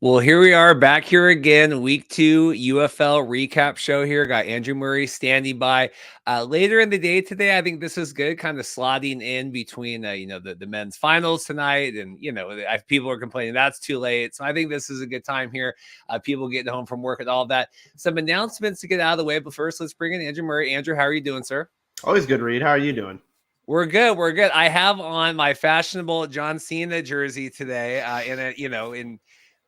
Well, here we are back here again, week 2 UFL recap show here. Got Andrew Murray standing by. Later in the day today, I think this is good, kind of slotting in between, the men's finals tonight. And, people are complaining that's too late. So I think this is a good time here. People getting home from work and all of that. Some announcements to get out of the way. But first, let's bring in Andrew Murray. Andrew, how are you doing, sir? Always good, Reed. How are you doing? We're good. We're good. I have on my fashionable John Cena jersey today. In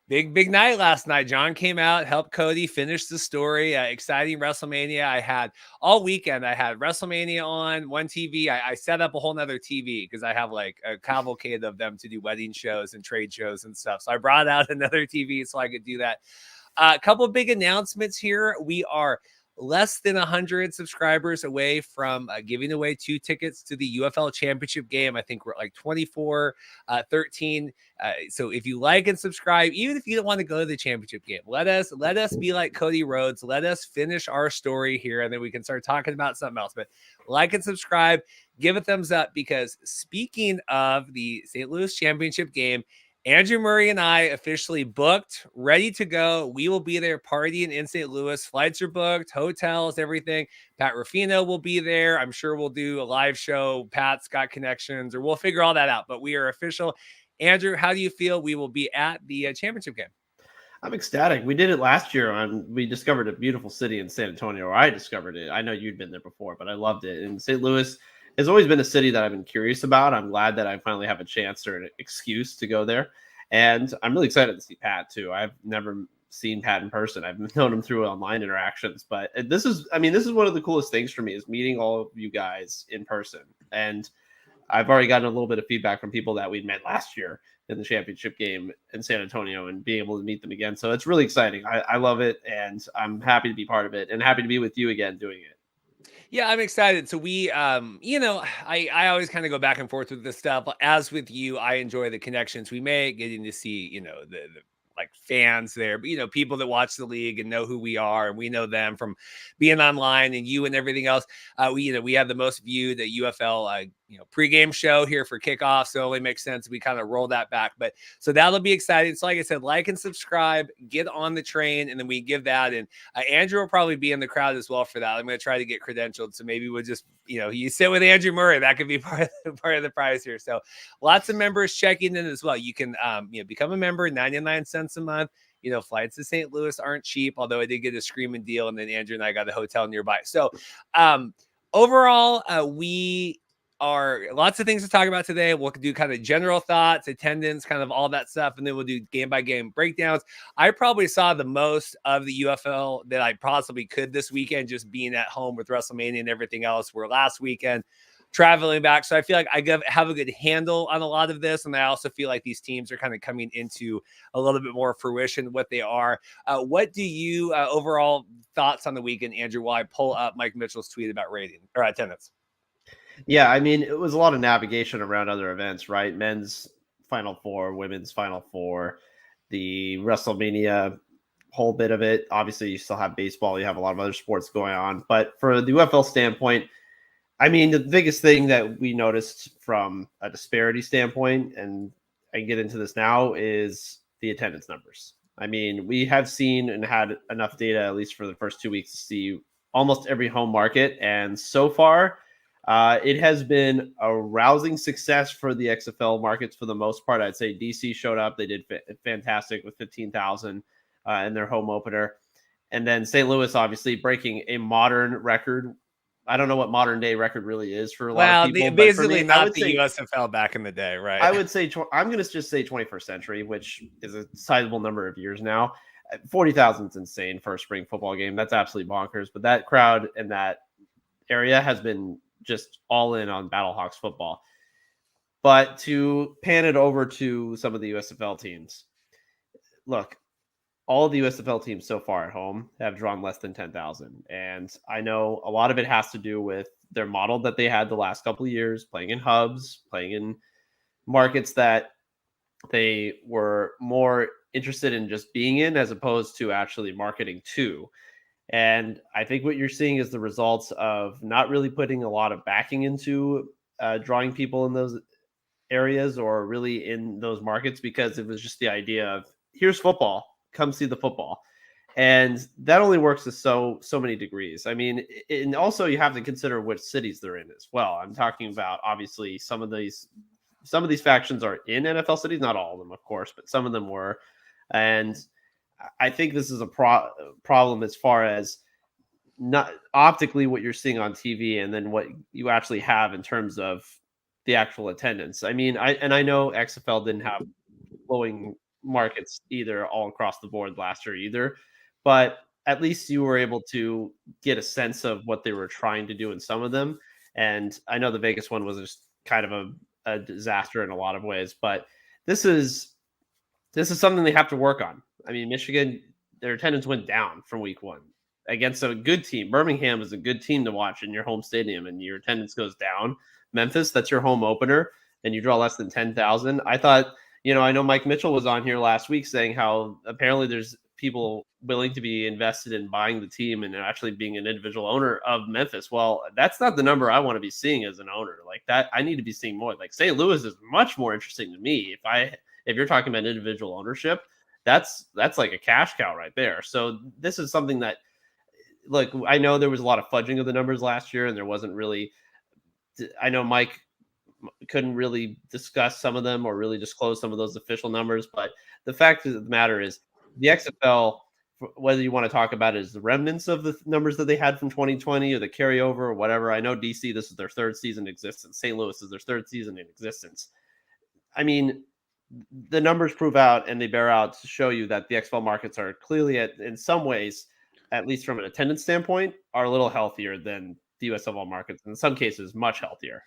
big night last night. John came out, helped Cody finish the story. Exciting WrestleMania. I had all weekend. I had WrestleMania on one TV. I set up a whole nother TV because I have like a cavalcade of them to do wedding shows and trade shows and stuff. So I brought out another TV so I could do that. A couple big announcements here. We are less than 100 subscribers away from giving away 2 tickets to the UFL Championship game. I think we're like 13. So if you like and subscribe, even if you don't want to go to the championship game, let us be like Cody Rhodes. Let us finish our story here, and then we can start talking about something else. But like and subscribe, give a thumbs up, because speaking of the St. Louis Championship game, Andrew Murray and I officially booked, ready to go. We will be there partying in St. Louis. Flights are booked, hotels, everything. Pat Ruffino will be there. I'm sure we'll do a live show. Pat's got connections, or we'll figure all that out. But we are official. Andrew, how do you feel we will be at the championship game? I'm ecstatic. We did it last year. We discovered a beautiful city in San Antonio, or I discovered it. I know you'd been there before, but I loved it. And St. Louis has always been a city that I've been curious about. I'm glad that I finally have a chance or an excuse to go there. And I'm really excited to see Pat too. I've never seen Pat in person. I've known him through online interactions, but this is one of the coolest things for me, is meeting all of you guys in person. And I've already gotten a little bit of feedback from people that we met last year in the championship game in San Antonio, and being able to meet them again. So it's really exciting. I love it, and I'm happy to be part of it, and happy to be with you again doing it. Yeah, I'm excited. So we, I always kind of go back and forth with this stuff. As with you, I enjoy the connections we make, getting to see, the like fans there, but people that watch the league and know who we are, and we know them from being online, and you and everything else. We have the most viewed UFL pregame show here for kickoff, so it only makes sense we kind of roll that back. But so that'll be exciting. So like I said, like and subscribe, get on the train, and then we give that. And Andrew will probably be in the crowd as well for that. I'm going to try to get credentialed, so maybe we'll just you sit with Andrew Murray. That could be part of the prize here. So lots of members checking in as well. You can become a member, 99 cents a month. Flights to St. Louis aren't cheap, although I did get a screaming deal, and then Andrew and I got a hotel nearby. So overall, we are lots of things to talk about today. We'll do kind of general thoughts, attendance, kind of all that stuff, and then we'll do game by game breakdowns. I probably saw the most of the UFL that I possibly could this weekend, just being at home with WrestleMania and everything else, where last weekend traveling back. So I feel like I have a good handle on a lot of this. And I also feel like these teams are kind of coming into a little bit more fruition what they are. What do you overall thoughts on the weekend, Andrew, while I pull up Mike Mitchell's tweet about rating or attendance? Yeah, I mean, it was a lot of navigation around other events, right? Men's Final Four, women's Final Four, the WrestleMania, whole bit of it. Obviously, you still have baseball, you have a lot of other sports going on. But for the UFL standpoint, I mean, the biggest thing that we noticed from a disparity standpoint, and I can get into this now, is the attendance numbers. I mean, we have seen and had enough data, at least for the first 2 weeks, to see almost every home market. And so far, it has been a rousing success for the XFL markets for the most part. I'd say DC showed up. They did fantastic with 15,000 in their home opener. And then St. Louis, obviously, breaking a modern record. I don't know what modern day record really is for a lot of people. Basically not the USFL back in the day, right? I would say, I'm going to just say 21st century, which is a sizable number of years now. 40,000 is insane for a spring football game. That's absolutely bonkers. But that crowd in that area has been just all in on Battlehawks football. But to pan it over to some of the USFL teams, look, all of the USFL teams so far at home have drawn less than 10,000. And I know a lot of it has to do with their model that they had the last couple of years, playing in hubs, playing in markets that they were more interested in just being in, as opposed to actually marketing to. And I think what you're seeing is the results of not really putting a lot of backing into drawing people in those areas, or really in those markets, because it was just the idea of, here's football. Come see the football. And that only works to so many degrees. I mean, and also you have to consider which cities they're in as well. I'm talking about obviously some of these factions are in NFL cities, not all of them, of course, but some of them were. And I think this is a problem as far as not optically what you're seeing on TV and then what you actually have in terms of the actual attendance. I mean, I know XFL didn't have flowing markets either all across the board last year either, but at least you were able to get a sense of what they were trying to do in some of them. And I know the Vegas one was just kind of a disaster in a lot of ways, but this is something they have to work on. I mean, Michigan, their attendance went down from week one against a good team. Birmingham is a good team to watch in your home stadium, and your attendance goes down. Memphis, that's your home opener, and you draw less than 10,000. I thought, I know Mike Mitchell was on here last week saying how apparently there's people willing to be invested in buying the team and actually being an individual owner of Memphis. Well, that's not the number I want to be seeing as an owner. Like that, I need to be seeing more. Like St. Louis is much more interesting to me. If you're talking about individual ownership, that's like a cash cow right there. So this is something that, look, I know there was a lot of fudging of the numbers last year, and there wasn't really. I know Mike couldn't really discuss some of them or really disclose some of those official numbers, but the fact of the matter is the XFL, whether you want to talk about it as the remnants of the numbers that they had from 2020 or the carryover or whatever. I know DC, this is their third season in existence. St. Louis is their third season in existence. I mean, the numbers prove out and they bear out to show you that the XFL markets are clearly, in some ways, at least from an attendance standpoint, are a little healthier than the USFL markets. In some cases, much healthier.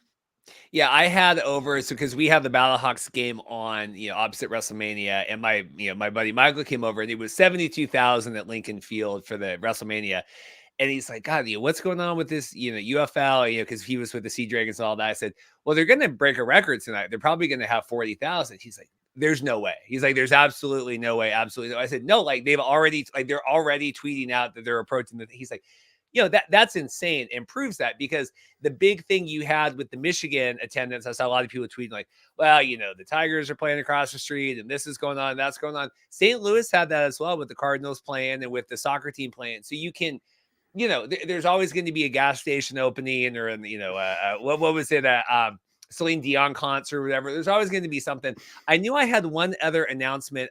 Yeah, I had over because we have the Battlehawks game on, opposite WrestleMania, and my buddy Michael came over, and it was 72,000 at Lincoln Field for the WrestleMania, and he's like, God, what's going on with this, UFL, because he was with the Sea Dragons and all that. I said, well, they're going to break a record tonight. They're probably going to have 40,000. He's like, there's no way. He's like, there's absolutely no way. Absolutely no. I said, no, like they're already tweeting out that they're approaching he's like, that's insane, and proves that, because the big thing you had with the Michigan attendance, I saw a lot of people tweeting like, well, the Tigers are playing across the street and this is going on, that's going on. St. Louis had that as well with the Cardinals playing and with the soccer team playing. So you can, there's always going to be a gas station opening or, what was it? Celine Dion concert or whatever. There's always going to be something. I knew I had one other announcement.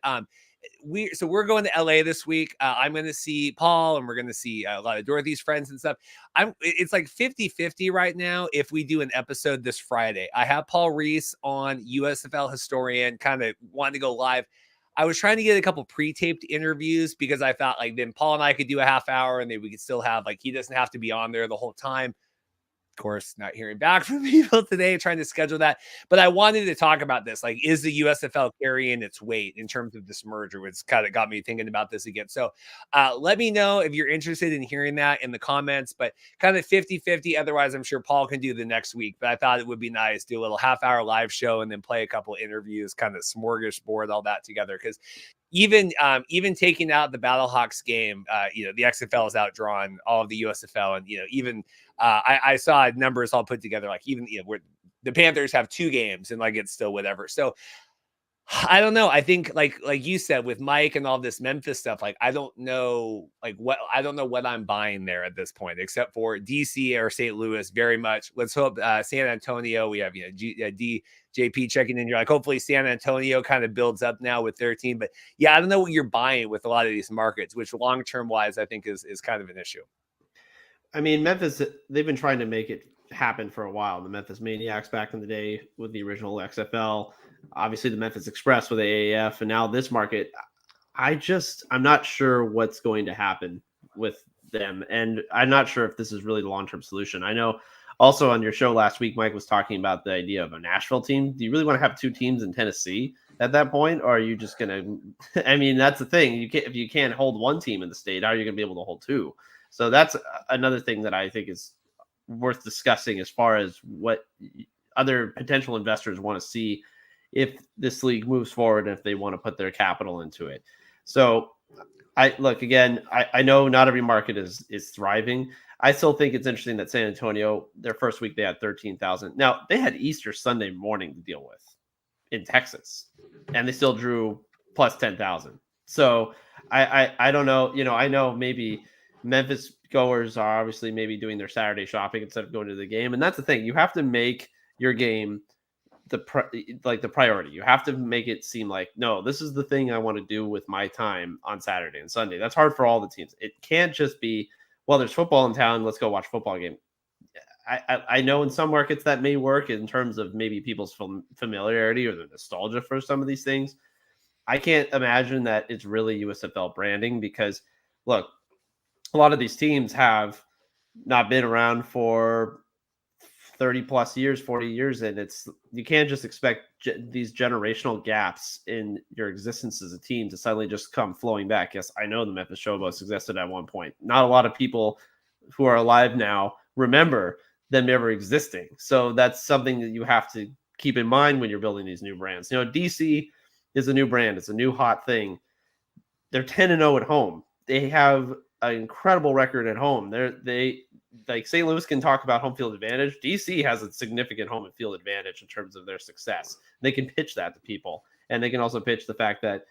We're going to LA this week. I'm going to see Paul, and we're going to see a lot of Dorothy's friends and stuff. It's like 50-50 right now if we do an episode this Friday. I have Paul Reese on, USFL historian, kind of wanting to go live. I was trying to get a couple pre-taped interviews because I thought like then Paul and I could do a half hour and then we could still have like, he doesn't have to be on there the whole time. Course, not hearing back from people today, trying to schedule that. But I wanted to talk about this. Like, is the USFL carrying its weight in terms of this merger? Which kind of got me thinking about this again. So let me know if you're interested in hearing that in the comments, but kind of 50-50. Otherwise, I'm sure Paul can do the next week. But I thought it would be nice, do a little half-hour live show and then play a couple interviews, kind of smorgasbord all that together. Because even taking out the Battlehawks game, the XFL has outdrawn all of the USFL, and even I saw numbers all put together, like even where the Panthers have 2 games and like it's still whatever. So I don't know. I think like you said with Mike and all this Memphis stuff, like I don't know what I'm buying there at this point, except for DC or St. Louis. Very much. Let's hope San Antonio. We have JP checking in. You're like, hopefully San Antonio kind of builds up now with their team. But yeah, I don't know what you're buying with a lot of these markets, which long term wise I think is kind of an issue. I mean, Memphis, they've been trying to make it happen for a while. The Memphis Maniacs back in the day with the original XFL, obviously the Memphis Express with AAF, and now this market. I'm not sure what's going to happen with them. And I'm not sure if this is really the long-term solution. I know also on your show last week, Mike was talking about the idea of a Nashville team. Do you really want to have 2 teams in Tennessee at that point? Or are you just going to, I mean, that's the thing. If you can't hold 1 team in the state, how are you going to be able to hold 2? So that's another thing that I think is worth discussing as far as what other potential investors want to see if this league moves forward, if they want to put their capital into it. So I know not every market is thriving. I still think it's interesting that San Antonio, their first week, they had 13,000. Now they had Easter Sunday morning to deal with in Texas, and they still drew plus 10,000. So I don't know. I know maybe Memphis goers are obviously maybe doing their Saturday shopping instead of going to the game, and that's the thing. You have to make your game the priority. You have to make it seem like, no, this is the thing I want to do with my time on Saturday and Sunday. That's hard for all the teams. It can't just be, well, there's football in town, let's go watch a football game. I know in some markets that may work in terms of maybe people's familiarity or the nostalgia for some of these things. I can't imagine that it's really USFL branding because, look, a lot of these teams have not been around for 30 plus years, 40 years, and you can't just expect these generational gaps in your existence as a team to suddenly just come flowing back. Yes, I know the Memphis Showboats existed at one point. Not a lot of people who are alive now remember them ever existing. So that's something that you have to keep in mind when you're building these new brands. DC is a new brand. It's a new hot thing. They're 10-0 at home. They have an incredible record at home. They like St. Louis can talk about home field advantage. DC has a significant home field advantage in terms of their success. They can pitch that to people, and they can also pitch the fact that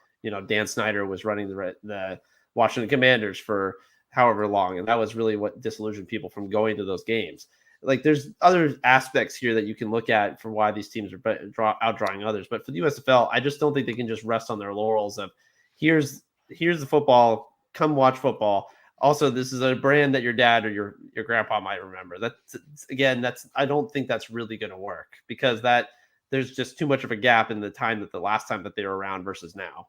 Dan Snyder was running the Washington Commanders for however long, and that was really what disillusioned people from going to those games. Like, there's other aspects here that you can look at for why these teams are outdrawing others. But for the USFL, I just don't think they can just rest on their laurels of here's the football, come watch football. Also, this is a brand that your dad or your grandpa might remember. I don't think that's really going to work because there's just too much of a gap in the time that the last time that they were around versus now.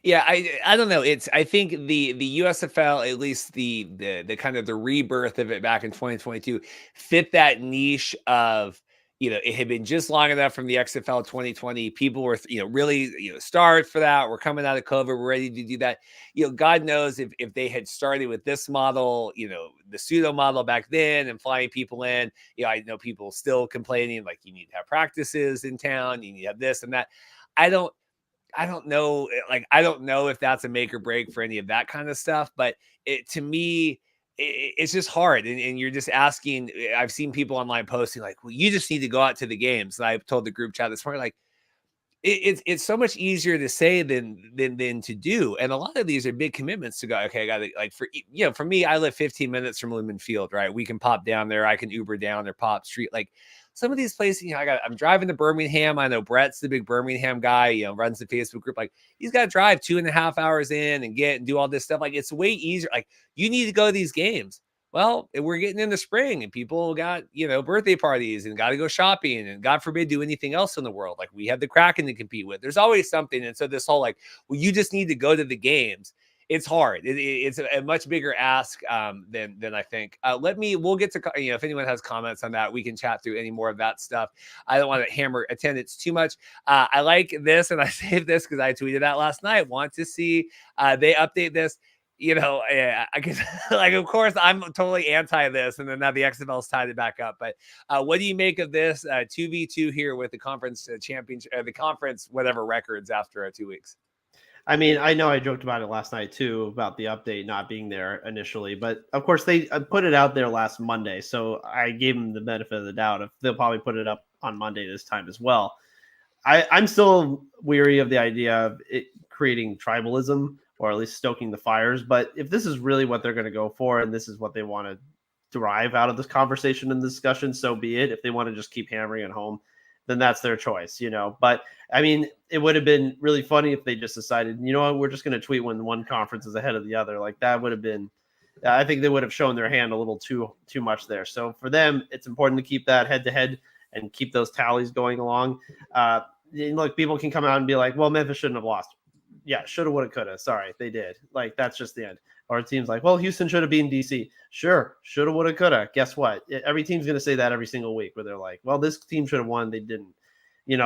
Yeah, I don't know. I think the USFL, at least the kind of the rebirth of it back in 2022, fit that niche of, it had been just long enough from the XFL 2020. People were, really, starved for that. We're coming out of COVID. We're ready to do that. God knows if they had started with this model, the pseudo model back then and flying people in, I know people still complaining, like, you need to have practices in town. You need to have this and that. I don't know. Like, I don't know if that's a make or break for any of that kind of stuff, but to me, it's just hard. And you're just asking. I've seen people online posting like, well, you just need to go out to the games. And I told the group chat this morning, like, it's so much easier to say than to do. And a lot of these are big commitments to go, okay, I got to, like, for me, I live 15 minutes from Lumen Field, right? We can pop down there. I can Uber down or pop street. Like, some of these places, I'm driving to Birmingham. I know Brett's the big Birmingham guy, runs the Facebook group. Like, he's got to drive 2.5 hours in and do all this stuff. Like, it's way easier. Like, you need to go to these games. Well, we're getting into spring and people got, birthday parties and got to go shopping and, God forbid, do anything else in the world. Like, we have the Kraken to compete with. There's always something. And so this whole, like, well, you just need to go to the games. It's hard. It's a much bigger ask than I think. We'll get to, if anyone has comments on that, we can chat through any more of that stuff. I don't want to hammer attendance too much. I like this, and I saved this because I tweeted that last night. Want to see they update this. I guess, like, of course, I'm totally anti this, and then now the XFL's tied it back up. But what do you make of this 2v2 here with the conference championship, the conference whatever records after 2 weeks? I mean, I know I joked about it last night too, about the update not being there initially, but of course they put it out there last Monday, so I gave them the benefit of the doubt. If they'll probably put it up on Monday this time as well. I'm still weary of the idea of it creating tribalism or at least stoking the fires. But if this is really what they're going to go for, and this is what they want to derive out of this conversation and discussion, so be it. If they want to just keep hammering it home, then that's their choice, But I mean, it would have been really funny if they just decided, what, we're just going to tweet when one conference is ahead of the other. Like, that would have been, I think they would have shown their hand a little too much there. So for them, it's important to keep that head to head and keep those tallies going along. Look, people can come out and be like, well, Memphis shouldn't have lost. Yeah, shoulda, woulda, coulda. Sorry, they did. Like, that's just the end. Or a team's like, well, Houston should have beaten DC. Sure, shoulda, woulda, coulda. Guess what? Every team's going to say that every single week where they're like, well, this team should have won. They didn't.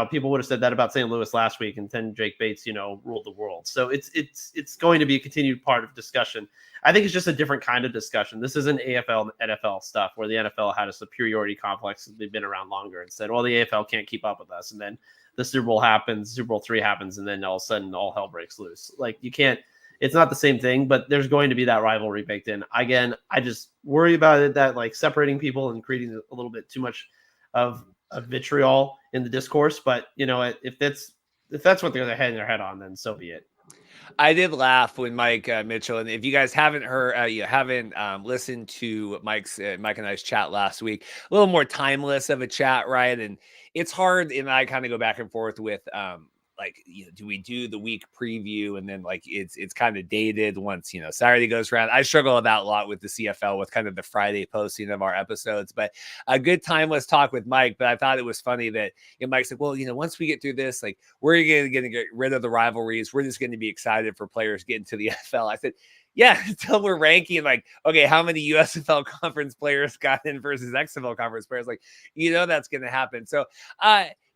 People would have said that about St. Louis last week, and then Jake Bates, ruled the world. So it's going to be a continued part of discussion. I think it's just a different kind of discussion. This isn't AFL and NFL stuff where the NFL had a superiority complex. They've been around longer and said, well, the AFL can't keep up with us. And then the Super Bowl happens, Super Bowl 3 happens, and then all of a sudden all hell breaks loose. Like, you can't, it's not the same thing, but there's going to be that rivalry baked in. Again, I just worry about it, that like separating people and creating a little bit too much of vitriol in the discourse. But if that's what they're hanging their head on, then so be it. I did laugh when Mike Mitchell, and if you guys haven't heard, you haven't listened to Mike and I's chat last week, a little more timeless of a chat, right? And it's hard, and I kind of go back and forth with like, do we do the week preview and then like it's kind of dated once Saturday goes around. I struggle with that a lot with the CFL with kind of the Friday posting of our episodes, but a good timeless talk with Mike. But I thought it was funny that Mike's like, well, once we get through this, like we're going to get rid of the rivalries. We're just going to be excited for players getting to the NFL. I said, yeah, until we're ranking like, okay, how many USFL conference players got in versus XFL conference players? Like, that's going to happen. So,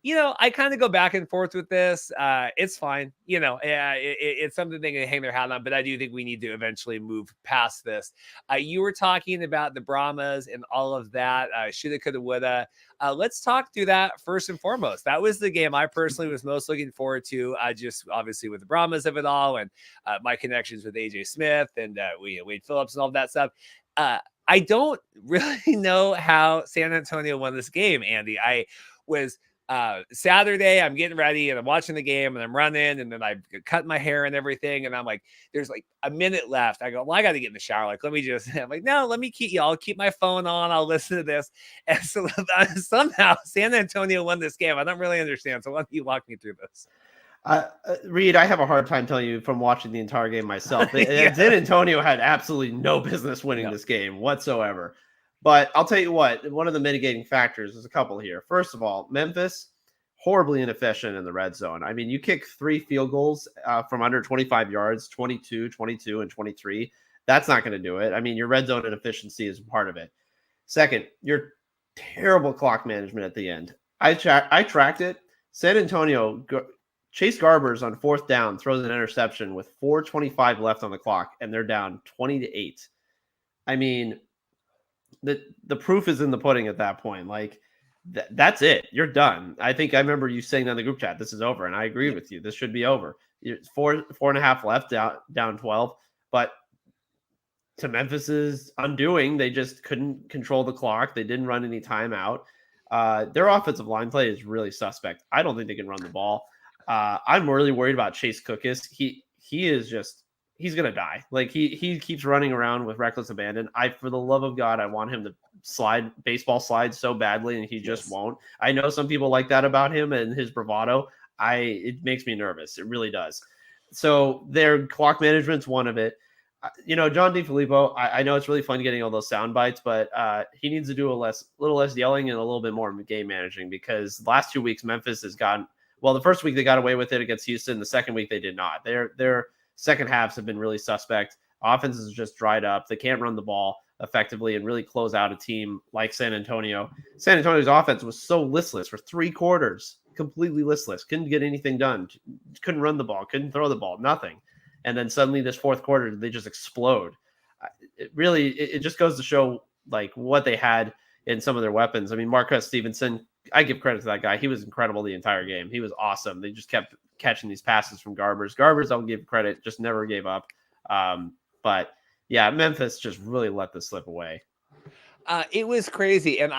I kind of go back and forth with this. It's fine. It's something they can hang their hat on, but I do think we need to eventually move past this. You were talking about the Brahmas and all of that. Shoulda, coulda, woulda. Let's talk through that first and foremost. That was the game I personally was most looking forward to, just obviously with the Brahmas of it all and my connections with AJ Smith and Wade Phillips and all that stuff. I don't really know how San Antonio won this game, Andy. I was Saturday, I'm getting ready and I'm watching the game and I'm running and then I cut my hair and everything. And I'm like, there's like a minute left. I go, well, I got to get in the shower. Like, I'm like, no, let me I'll keep my phone on. I'll listen to this. And so somehow San Antonio won this game. I don't really understand. So why don't you walk me through this? Reed, I have a hard time telling you from watching the entire game myself. Yeah. San Antonio had absolutely no business winning this game whatsoever. But I'll tell you what, one of the mitigating factors is a couple here. First of all, Memphis, horribly inefficient in the red zone. I mean, you kick 3 field goals from under 25 yards, 22, 22, and 23. That's not going to do it. I mean, your red zone inefficiency is part of it. Second, your terrible clock management at the end. I tracked it. San Antonio, Chase Garbers on 4th down throws an interception with 4:25 left on the clock, and they're down 20-8. I mean, the proof is in the pudding at that point. Like that's it. You're done. I think I remember you saying on the group chat, this is over. And I agree with you. This should be over. It's 4.5 left, down 12. But to Memphis's undoing, they just couldn't control the clock. They didn't run any timeout. Their offensive line play is really suspect. I don't think they can run the ball. I'm really worried about Chase Cookus. He's gonna die. Like he keeps running around with reckless abandon. For the love of God, I want him to baseball slide so badly, and he just won't. I know some people like that about him and his bravado. It makes me nervous. It really does. So their clock management's one of it. John DeFilippo, I know it's really fun getting all those sound bites, but he needs to do a little less yelling and a little bit more game managing, because the last 2 weeks Memphis has gotten, well, the first week they got away with it against Houston. The second week they did not. They're second halves have been really suspect. Offense is just dried up. They can't run the ball effectively and really close out a team like San Antonio. San Antonio's offense was so listless for 3 quarters, completely listless. Couldn't get anything done. Couldn't run the ball. Couldn't throw the ball. Nothing. And then suddenly this 4th quarter, they just explode. It just goes to show like what they had in some of their weapons. I mean, Marquez Stevenson, I give credit to that guy. He was incredible the entire game. He was awesome. They just kept catching these passes from Garbers. I'll give credit, just never gave up. But yeah, Memphis just really let this slip away. It was crazy. And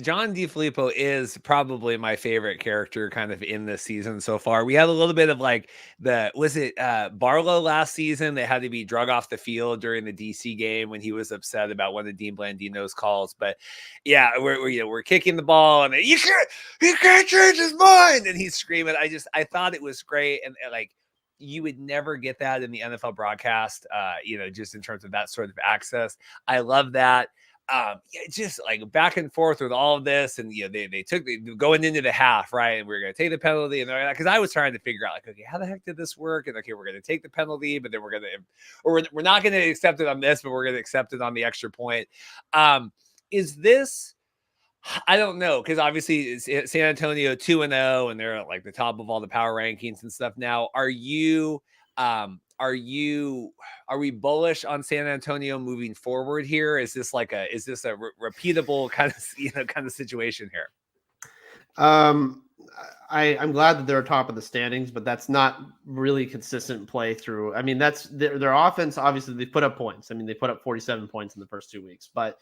John DeFilippo is probably my favorite character kind of in this season so far. We had a little bit of like Barlow last season that had to be drug off the field during the DC game when he was upset about one of Dean Blandino's calls. But yeah, we're kicking the ball and he can't change his mind. And he's screaming. I thought it was great. And like, you would never get that in the NFL broadcast, just in terms of that sort of access. I love that. Just like back and forth with all of this, and they took going into the half, right? And we're gonna take the penalty, and because I was trying to figure out like, okay, how the heck did this work? And okay, we're gonna take the penalty, but then we're not gonna accept it on this, but we're gonna accept it on the extra point. Is this? I don't know, because obviously it's San Antonio 2-0, and they're at like the top of all the power rankings and stuff. Now, are we bullish on San Antonio moving forward here? Is this a repeatable kind of situation here? I'm glad that they're top of the standings, but that's not really consistent play through. I mean, that's their offense. Obviously, they put up points. I mean, they put up 47 points in the first 2 weeks, but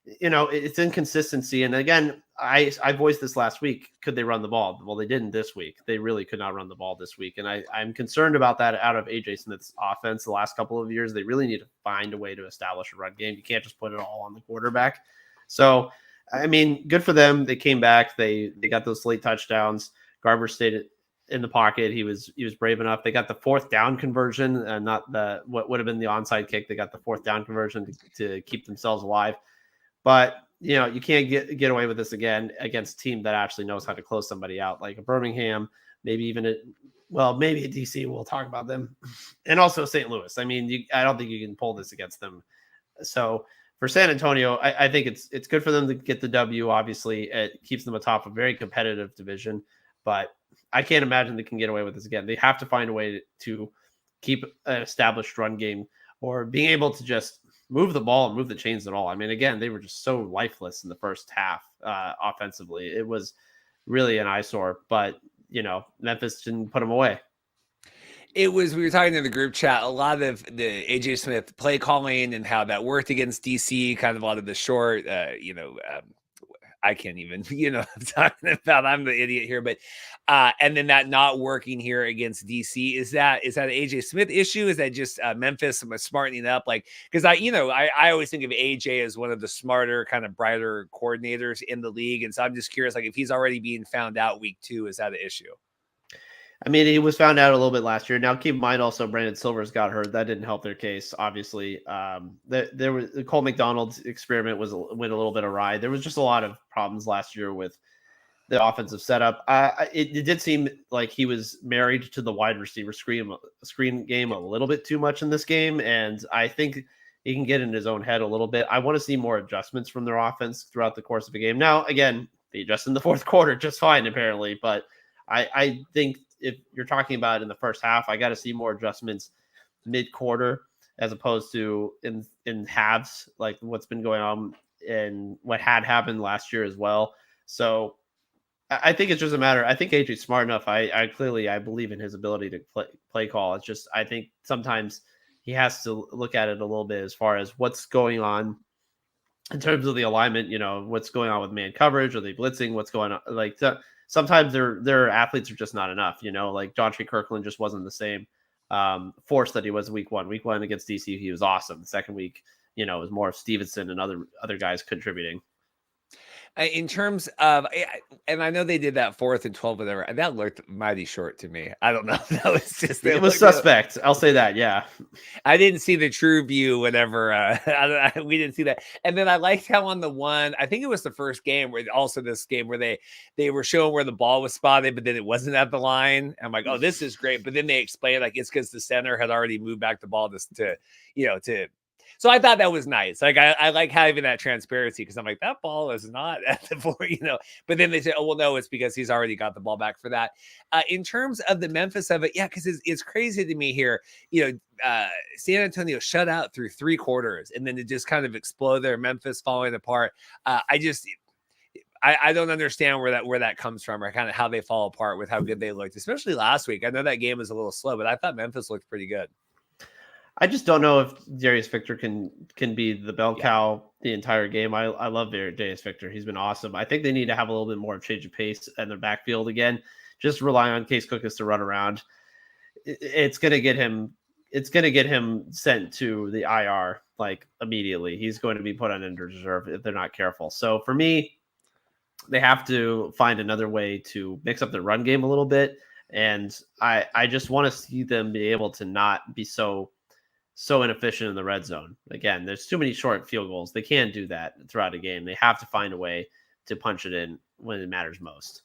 it's inconsistency. And again, I voiced this last week. Could they run the ball? Well, they didn't this week. They really could not run the ball this week. And I'm concerned about that out of AJ Smith's offense the last couple of years. They really need to find a way to establish a run game. You can't just put it all on the quarterback. So, I mean, good for them. They came back. They got those late touchdowns. Garber stayed in the pocket. He was brave enough. They got the 4th down conversion, and not what would have been the onside kick. They got the 4th down conversion to keep themselves alive. But you can't get away with this again against a team that actually knows how to close somebody out, like a Birmingham, maybe even maybe a DC. We'll talk about them, and also St. Louis. I mean, I don't think you can pull this against them. So for San Antonio, I think it's good for them to get the W. Obviously, it keeps them atop a very competitive division, but I can't imagine they can get away with this again. They have to find a way to keep an established run game, or being able to just move the ball and move the chains at all. I mean, again, they were just so lifeless in the first half offensively. It was really an eyesore, but Memphis didn't put them away. We were talking in the group chat, a lot of the AJ Smith play calling and how that worked against DC, kind of a lot of the short, I can't even, I'm talking about, I'm the idiot here, but, and then that not working here against DC, is that an AJ Smith issue? Is that just Memphis smartening up? Like, cause I always think of AJ as one of the smarter, kind of brighter coordinators in the league. And so I'm just curious, like if he's already being found out week 2, is that an issue? I mean, he was found out a little bit last year. Now, keep in mind also, Brandon Silvers got hurt. That didn't help their case, obviously. There was the Cole McDonald's experiment went a little bit awry. There was just a lot of problems last year with the offensive setup. It did seem like he was married to the wide receiver screen game a little bit too much in this game, and I think he can get in his own head a little bit. I want to see more adjustments from their offense throughout the course of the game. Now, again, they adjust in the fourth quarter just fine, apparently, but I think if you're talking about in the first half, I got to see more adjustments mid-quarter as opposed to in halves, like what's been going on and what had happened last year as well. So I think it's just a matter. I think AJ's smart enough. I believe in his ability to play call. It's just I think sometimes he has to look at it a little bit as far as what's going on in terms of the alignment. What's going on with man coverage? Are they blitzing? What's going on? Like sometimes their athletes are just not enough, like John Tree Kirkland just wasn't the same force that he was week 1. Week 1 against DC, he was awesome. The second week, it was more of Stevenson and other guys contributing. In terms of, and I know they did that 4th and 12, whatever. That looked mighty short to me. I don't know. That was just it was suspect. I'll say that. Yeah, I didn't see the true view. Whatever. We didn't see that. And then I liked how on the one, I think it was the first game, where also this game where they were showing where the ball was spotted, but then it wasn't at the line. I'm like, oh, this is great. But then they explained like it's because the center had already moved back the ball to. So I thought that was nice. Like I like having that transparency, because I'm like, that ball is not at the 4, But then they say, oh well, no, it's because he's already got the ball back for that. In terms of the Memphis of it, yeah, because it's crazy to me here. San Antonio shut out through 3 quarters, and then it just kind of exploded there. Memphis falling apart. I don't understand where that comes from, or kind of how they fall apart with how good they looked, especially last week. I know that game was a little slow, but I thought Memphis looked pretty good. I just don't know if Darius Victor can be the bell cow the entire game. I love Darius Victor. He's been awesome. I think they need to have a little bit more change of pace in their backfield again. Just rely on Case Cookis to run around. It's going to get him. It's going to get him sent to the IR like immediately. He's going to be put on injured reserve if they're not careful. So for me, they have to find another way to mix up their run game a little bit. And I just want to see them be able to not be so inefficient in the red zone. Again, there's too many short field goals. They can't do that throughout a game. They have to find a way to punch it in when it matters most.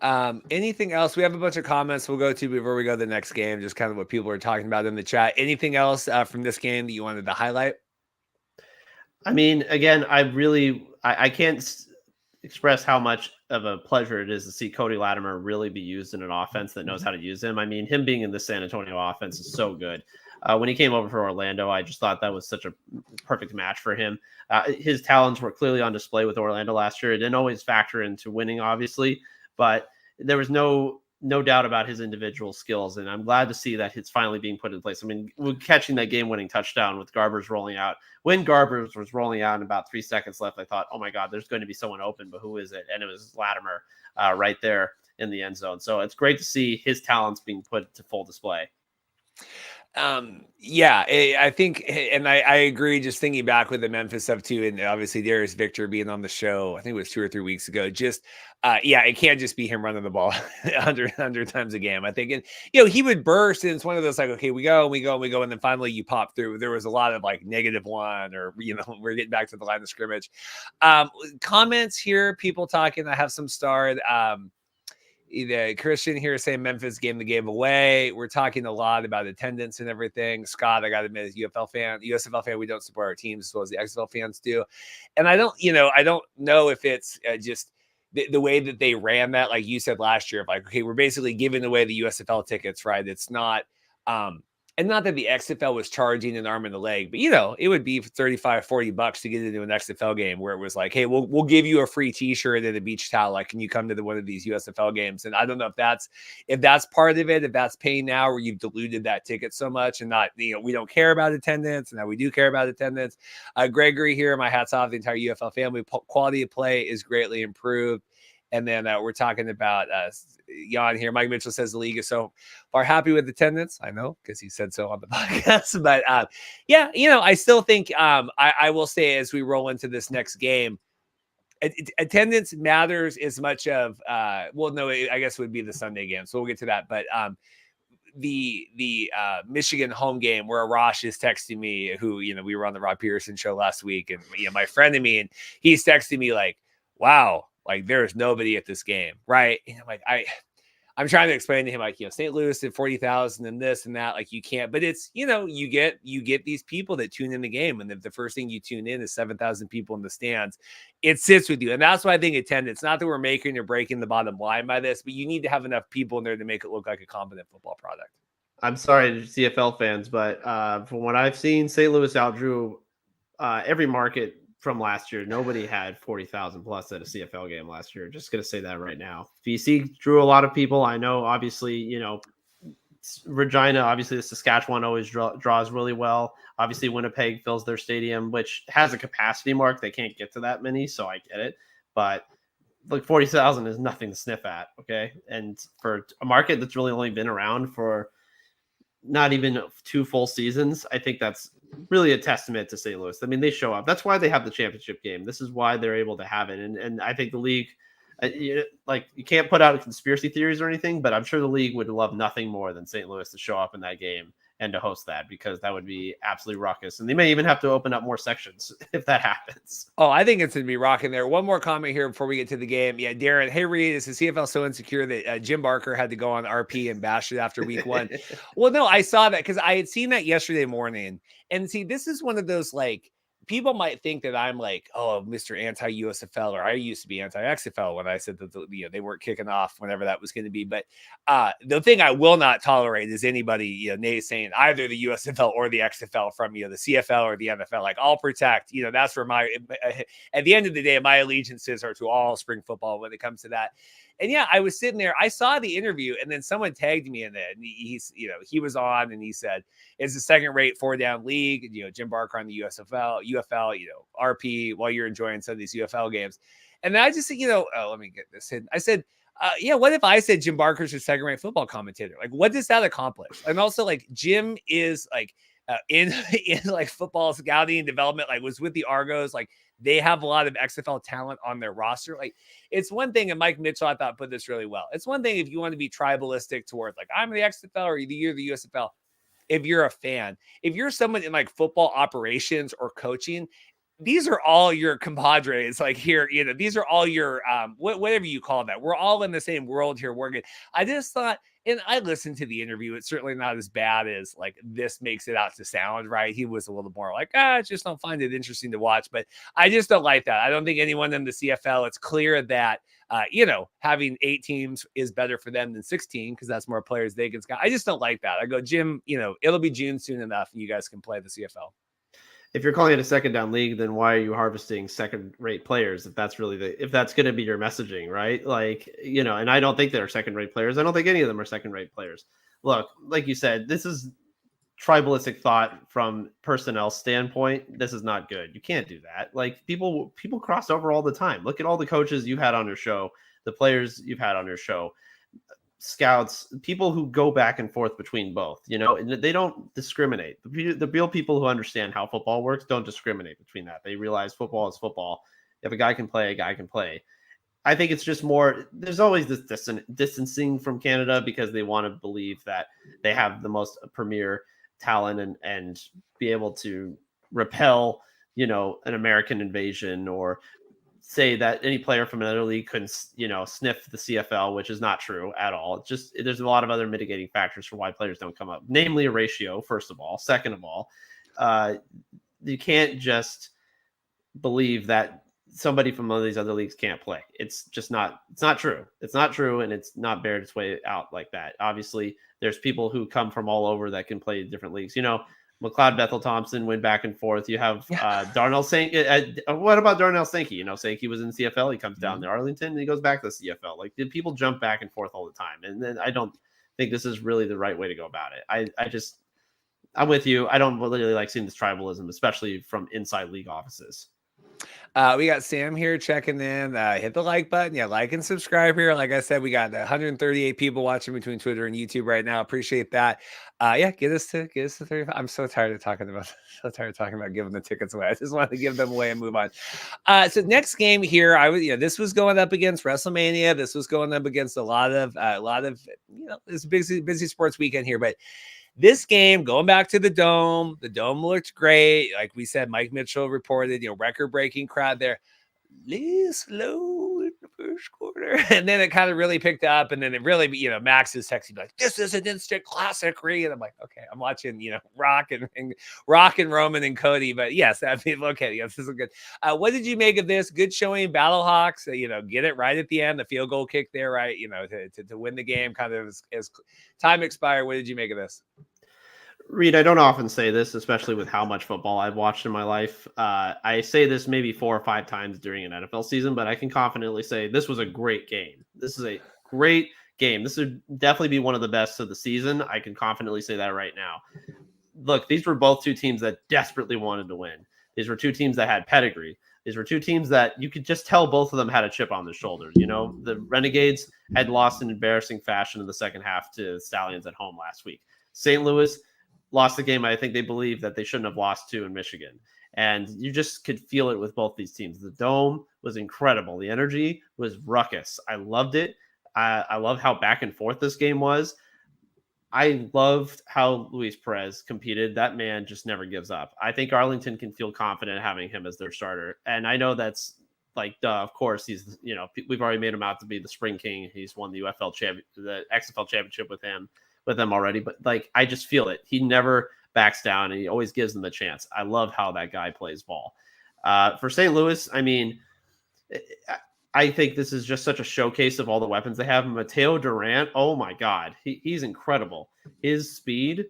Anything else? We have a bunch of comments we'll go to before we go to the next game, just kind of what people are talking about in the chat. Anything else from this game that you wanted to highlight? I mean, again, I can't express how much of a pleasure it is to see Cody Latimer really be used in an offense that knows how to use him. I mean, him being in the San Antonio offense is so good. When he came over for Orlando, I just thought that was such a perfect match for him. His talents were clearly on display with Orlando last year. It didn't always factor into winning, obviously, but there was no no doubt about his individual skills, and I'm glad to see that it's finally being put in place. I mean, we're catching that game-winning touchdown with Garbers rolling out. When Garbers was rolling out and about 3 seconds left, I thought, oh my God, there's going to be someone open, but who is it? And it was Latimer right there in the end zone. So it's great to see his talents being put to full display. Yeah, I think, and I agree, just thinking back with the Memphis stuff too, and obviously Darius Victor being on the show, I think it was 2 or 3 weeks ago, just, yeah, it can't just be him running the ball 100 times a game, I think. And, he would burst, and it's one of those, like, okay, we go, and then finally you pop through. There was a lot of, like, -1, or, we're getting back to the line of scrimmage. Comments here, people talking, I have some starred, either Christian here saying Memphis game the game away. We're talking a lot about attendance and everything. Scott, I got to admit, as USFL fan, we don't support our teams as well as the XFL fans do. And I don't know if it's just the way that they ran that, like you said last year, of like, okay, we're basically giving away the USFL tickets, right? It's not, and not that the XFL was charging an arm and a leg, but it would be $35-$40 to get into an XFL game, where it was like, hey, we'll give you a free t-shirt and a beach towel. Like, can you come to one of these USFL games? And I don't know if that's part of it, if that's paying now, where you've diluted that ticket so much, and not, we don't care about attendance, and now we do care about attendance. Gregory here, my hat's off the entire UFL family. Quality of play is greatly improved. And then we're talking about Jan here. Mike Mitchell says the league is so far happy with attendance. I know, because he said so on the podcast. But yeah, I still think I will say, as we roll into this next game, attendance matters as much of well, no, I guess it would be the Sunday game. So we'll get to that. But the Michigan home game, where Arash is texting me, who, we were on the Rob Pearson show last week, and my friend and me, and he's texting me like, wow, like there's nobody at this game, right? And I'm like, I'm trying to explain to him, like, St. Louis did 40,000 and this and that, like, you can't, but it's, you get these people that tune in the game, and if the first thing you tune in is 7,000 people in the stands, it sits with you. And that's why I think attendance, not that we're making or breaking the bottom line by this, but you need to have enough people in there to make it look like a competent football product. I'm sorry to CFL fans, but from what I've seen, St. Louis outdrew every market from last year. Nobody had 40,000 plus at a CFL game last year. Just going to say that right now. BC drew a lot of people. I know, obviously, Regina, obviously the Saskatchewan always draws really well. Obviously Winnipeg fills their stadium, which has a capacity mark. They can't get to that many, so I get it. But like 40,000 is nothing to sniff at, okay? And for a market that's really only been around for not even 2 full seasons, I think that's really a testament to St. Louis. I mean, they show up. That's why they have the championship game. This is why they're able to have it. And I think the league, you can't put out conspiracy theories or anything, but I'm sure the league would love nothing more than St. Louis to show up in that game and to host that, because that would be absolutely ruckus. And they may even have to open up more sections if that happens. Oh, I think it's going to be rocking there. One more comment here before we get to the game. Yeah, Darren, hey, Reed, is the CFL so insecure that Jim Barker had to go on RP and bash it after week 1? Well, no, I saw that because I had seen that yesterday morning. And see, this is one of those, like, people might think that I'm like, oh, Mr. Anti-USFL, or I used to be anti-XFL when I said that they weren't kicking off whenever that was going to be. But the thing I will not tolerate is anybody naysaying either the USFL or the XFL from the CFL or the NFL. Like, I'll protect. That's where at the end of the day, my allegiances are to all spring football when it comes to that. And yeah, I was sitting there. I saw the interview, and then someone tagged me in it. And he was on, and he said, "It's a second-rate 4-down league." Jim Barker on the USFL, UFL, RP, while you're enjoying some of these UFL games. And then I just said, let me get this hidden. I said, yeah, what if I said Jim Barker's a second-rate football commentator? Like, what does that accomplish? And also, like, Jim is like in like football scouting and development, like was with the Argos, like. They have a lot of XFL talent on their roster. Like, it's one thing, and Mike Mitchell, I thought, put this really well. It's one thing if you want to be tribalistic towards, like, I'm the XFL or you're the USFL. If you're a fan, if you're someone in like football operations or coaching, these are all your compadres, like here, these are all your, whatever you call that. We're all in the same world here working. I just thought, and I listened to the interview. It's certainly not as bad as like this makes it out to sound, right? He was a little more like, I just don't find it interesting to watch, but I just don't like that. I don't think anyone in the CFL, it's clear that, having 8 teams is better for them than 16, because that's more players they can scout. I just don't like that. I go, Jim, it'll be June soon enough, and you guys can play the CFL. if you're calling it a second down league, then why are you harvesting second rate players if that's going to be your messaging, right? Like, and I don't think they're second rate players. I don't think any of them are second rate players. Look, like you said, this is tribalistic thought from personnel standpoint. This is not good. You can't do that. Like, people cross over all the time. Look at all the coaches you've had on your show, the players you've had on your show, scouts, people who go back and forth between both, and they don't discriminate. The real people who understand how football works don't discriminate between that. They realize football is football. If a guy can play, a guy can play. I think it's just more, there's always this distancing from Canada because they want to believe that they have the most premier talent and be able to repel, an American invasion, or say that any player from another league couldn't, sniff the CFL, which is not true at all. It's just, there's a lot of other mitigating factors for why players don't come up, namely a ratio, first of all. Second of all, you can't just believe that somebody from one of these other leagues can't play. It's just not, it's not true. It's not true. And it's not bared its way out like that. Obviously, there's people who come from all over that can play different leagues. McLeod Bethel Thompson went back and forth. You have Darnell Sankey. What about Darnell Sankey? Sankey was in the CFL. He comes down to Arlington and he goes back to the CFL. Like, did people jump back and forth all the time? And then I don't think this is really the right way to go about it. I'm with you. I don't really like seeing this tribalism, especially from inside league offices. We got Sam here checking in. Hit the like button. Yeah, like and subscribe here. Like I said, we got 138 people watching between Twitter and YouTube right now. Appreciate that. Get us to 35. I'm so tired of talking about giving the tickets away. I just wanted to give them away and move on. So next game here, this was going up against WrestleMania. This was going up against a lot of this busy sports weekend here, but this game, going back to the Dome looked great. Like we said, Mike Mitchell reported, record-breaking crowd there. Little slow in the first quarter. And then it kind of really picked up. And then it really, Max is texting like, this is an instant classic. And I'm like, okay, I'm watching, Rock and Roman and Cody. But yes, okay, yes, this is good. What did you make of this? Good showing, Battlehawks, get it right at the end, the field goal kick there, right? To win the game kind of as time expired. What did you make of this? Reed, I don't often say this, especially with how much football I've watched in my life. I say this maybe 4 or 5 times during an NFL season, but I can confidently say this was a great game. This is a great game. This would definitely be one of the best of the season. I can confidently say that right now. Look, these were both two teams that desperately wanted to win. These were two teams that had pedigree. These were two teams that you could just tell both of them had a chip on their shoulders. The Renegades had lost in embarrassing fashion in the second half to the Stallions at home last week. St. Louis lost the game I think they believe that they shouldn't have lost to in Michigan. And you just could feel it with both these teams. The Dome was incredible. The energy was ruckus. I loved it. I love how back and forth this game was. I loved how Luis Perez competed. That man just never gives up. I think Arlington can feel confident having him as their starter. And I know that's like, duh, of course, he's, we've already made him out to be the Spring King. He's won the the XFL championship with them already, but like, I just feel it. He never backs down and he always gives them a chance. I love how that guy plays ball. For St. Louis, I think this is just such a showcase of all the weapons they have. Mateo Durant, oh my God, he's incredible. His speed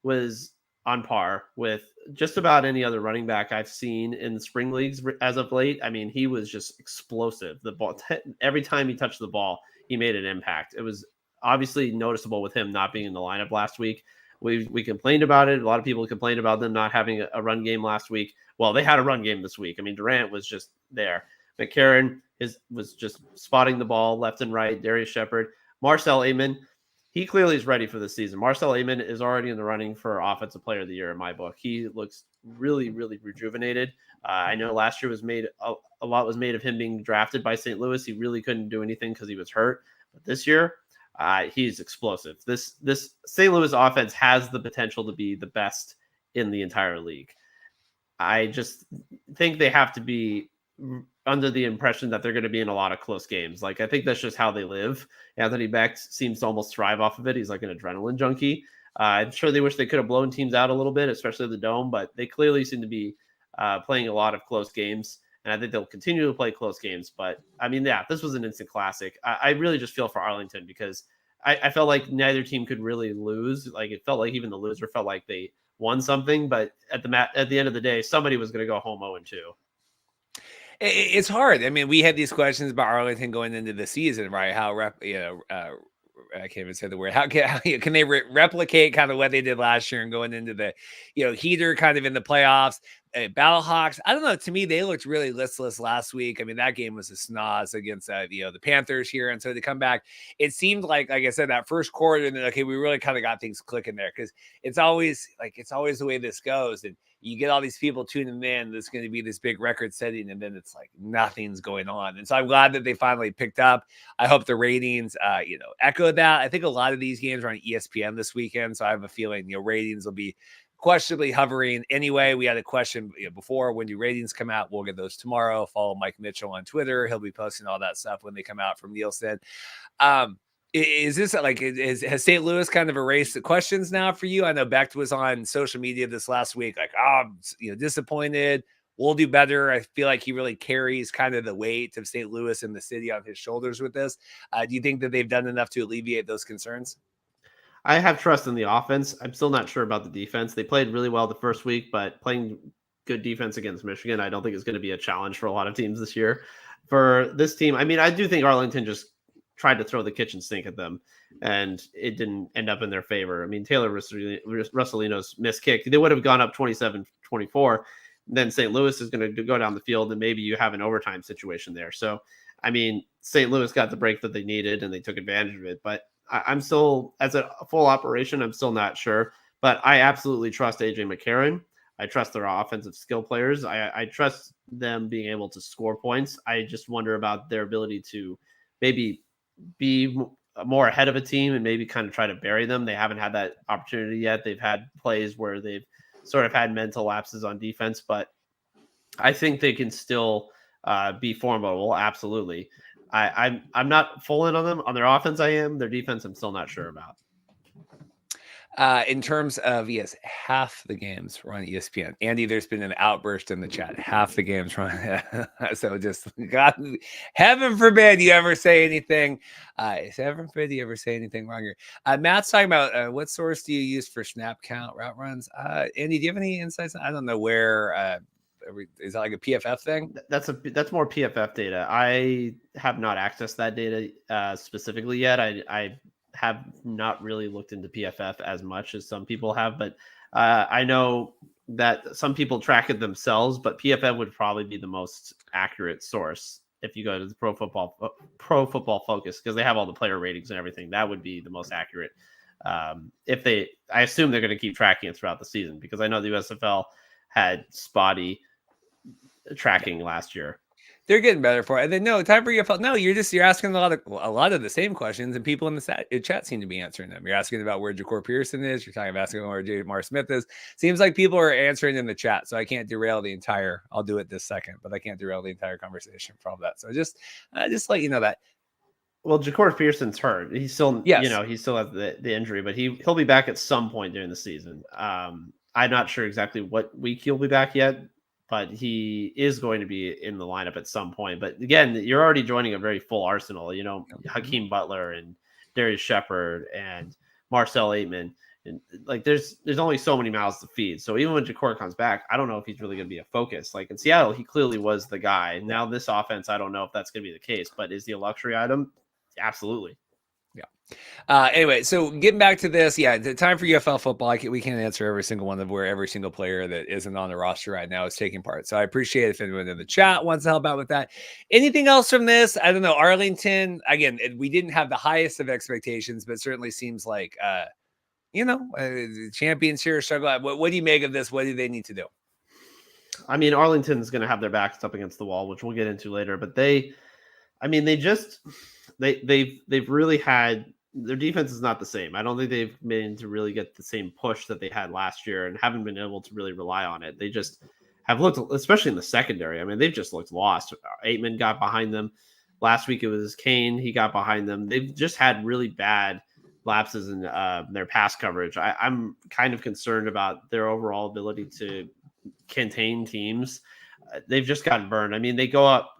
was on par with just about any other running back I've seen in the spring leagues as of late. He was just explosive. The ball, every time he touched the ball, he made an impact. It was obviously noticeable with him not being in the lineup last week. We complained about it. A lot of people complained about them not having a run game last week. Well, they had a run game this week. Durant was just there. McCarron was just spotting the ball left and right. Darius Shepard, Marcel Amen, he clearly is ready for the season. Marcel Amen is already in the running for Offensive Player of the Year in my book. He looks really, really rejuvenated. I know last year was made a lot was made of him being drafted by St. Louis. He really couldn't do anything because he was hurt. But this year, he's explosive. This St. Louis offense has the potential to be the best in the entire league. I just think they have to be under the impression that they're going to be in a lot of close games. Like, I think that's just how they live. Anthony Beck seems to almost thrive off of it. He's like an adrenaline junkie. I'm sure they wish they could have blown teams out a little bit, especially the Dome, but they clearly seem to be playing a lot of close games. And I think they'll continue to play close games. But this was an instant classic. I really just feel for Arlington because I felt like neither team could really lose. Like, it felt like even the loser felt like they won something, but at the end of the day, somebody was going to go home 0-2. It's hard. I mean, we had these questions about Arlington going into the season, right? How I can't even say the word. How can they replicate kind of what they did last year and going into the, heater kind of in the playoffs? Battlehawks, I don't know. To me, they looked really listless last week. I mean, that game was a snooze against the Panthers here, and so to come back, it seemed like I said, that first quarter, and then okay, we really kind of got things clicking there, because it's always the way this goes, and you get all these people tuning in. There's going to be this big record setting, and then it's like nothing's going on. And so I'm glad that they finally picked up. I hope the ratings, echo that. I think a lot of these games are on ESPN this weekend, so I have a feeling ratings will be questionably hovering anyway. We had a question before, when do ratings come out? We'll get those tomorrow. Follow Mike Mitchell on Twitter. He'll be posting all that stuff when they come out from Nielsen. Is this has St. Louis kind of erased the questions now for you? I know Becht was on social media this last week, I'm disappointed. We'll do better. I feel like he really carries kind of the weight of St. Louis and the city on his shoulders with this. Do you think that they've done enough to alleviate those concerns? I have trust in the offense. I'm still not sure about the defense. They played really well the first week, but playing good defense against Michigan, I don't think is going to be a challenge for a lot of teams this year. For this team, I mean, I do think Arlington just tried to throw the kitchen sink at them, and it didn't end up in their favor. I mean, Taylor Russolino's missed kick, they would have gone up 27-24. Then St. Louis is going to go down the field, and maybe you have an overtime situation there. So, I mean, St. Louis got the break that they needed, and they took advantage of it. But I'm still, as a full operation, I'm still not sure. But I absolutely trust AJ McCarron. I trust their offensive skill players. I trust them being able to score points. I just wonder about their ability to maybe be more ahead of a team and maybe kind of try to bury them. They haven't had that opportunity yet. They've had plays where they've sort of had mental lapses on defense, but I think they can still be formidable. Absolutely. I'm not full in on them. On their offense, I am. Their defense, I'm still not sure about. In terms of, yes, half the games were on ESPN. Andy, there's been an outburst in the chat. Half the games were on. So just, God, heaven forbid you ever say anything. Heaven forbid you ever say anything wrong here. Matt's talking about what source do you use for snap count route runs? Andy, do you have any insights? I don't know where. Is that like a PFF thing? That's more PFF data. I have not accessed that data specifically yet. I have not really looked into PFF as much as some people have, but I know that some people track it themselves, but PFF would probably be the most accurate source if you go to the Pro Football Focus, because they have all the player ratings and everything. That would be the most accurate. I assume they're going to keep tracking it throughout the season, because I know the USFL had spotty tracking last year. They're getting better for it. And then time for UFL. No, you're asking a lot of the same questions, and people in the chat seem to be answering them. You're asking about where Ja'Cour Pearson is. You're asking about where Jamar Smith is. Seems like people are answering in the chat, so I can't derail the entire. I'll do it this second, but I can't derail the entire conversation from that. So just let you know that. Well, Ja'Cour Pearson's hurt. He's still, he still has the injury, but he'll be back at some point during the season. I'm not sure exactly what week he'll be back yet, but he is going to be in the lineup at some point. But again, you're already joining a very full arsenal. Hakeem Butler and Darius Shepard and Marcel Aitman. And like, there's only so many mouths to feed. So even when Ja'Cour comes back, I don't know if he's really going to be a focus. Like in Seattle, he clearly was the guy. Now this offense, I don't know if that's going to be the case. But is he a luxury item? Absolutely. Anyway, so getting back to this, the time for UFL football, we can't answer every single one of where every single player that isn't on the roster right now is taking part. So I appreciate if anyone in the chat wants to help out with that. Anything else from this? I don't know. Arlington, again, we didn't have the highest of expectations, but certainly seems like, champions here struggle. What do you make of this? What do they need to do? I mean, Arlington's going to have their backs up against the wall, which we'll get into later, but they've really had, their defense is not the same. I don't think they've been to really get the same push that they had last year, and haven't been able to really rely on it. They just have looked, especially in the secondary. I mean, they've just looked lost. Aitman got behind them. Last week it was Kane. He got behind them. They've just had really bad lapses in their pass coverage. I'm kind of concerned about their overall ability to contain teams. They've just gotten burned. I mean, they go up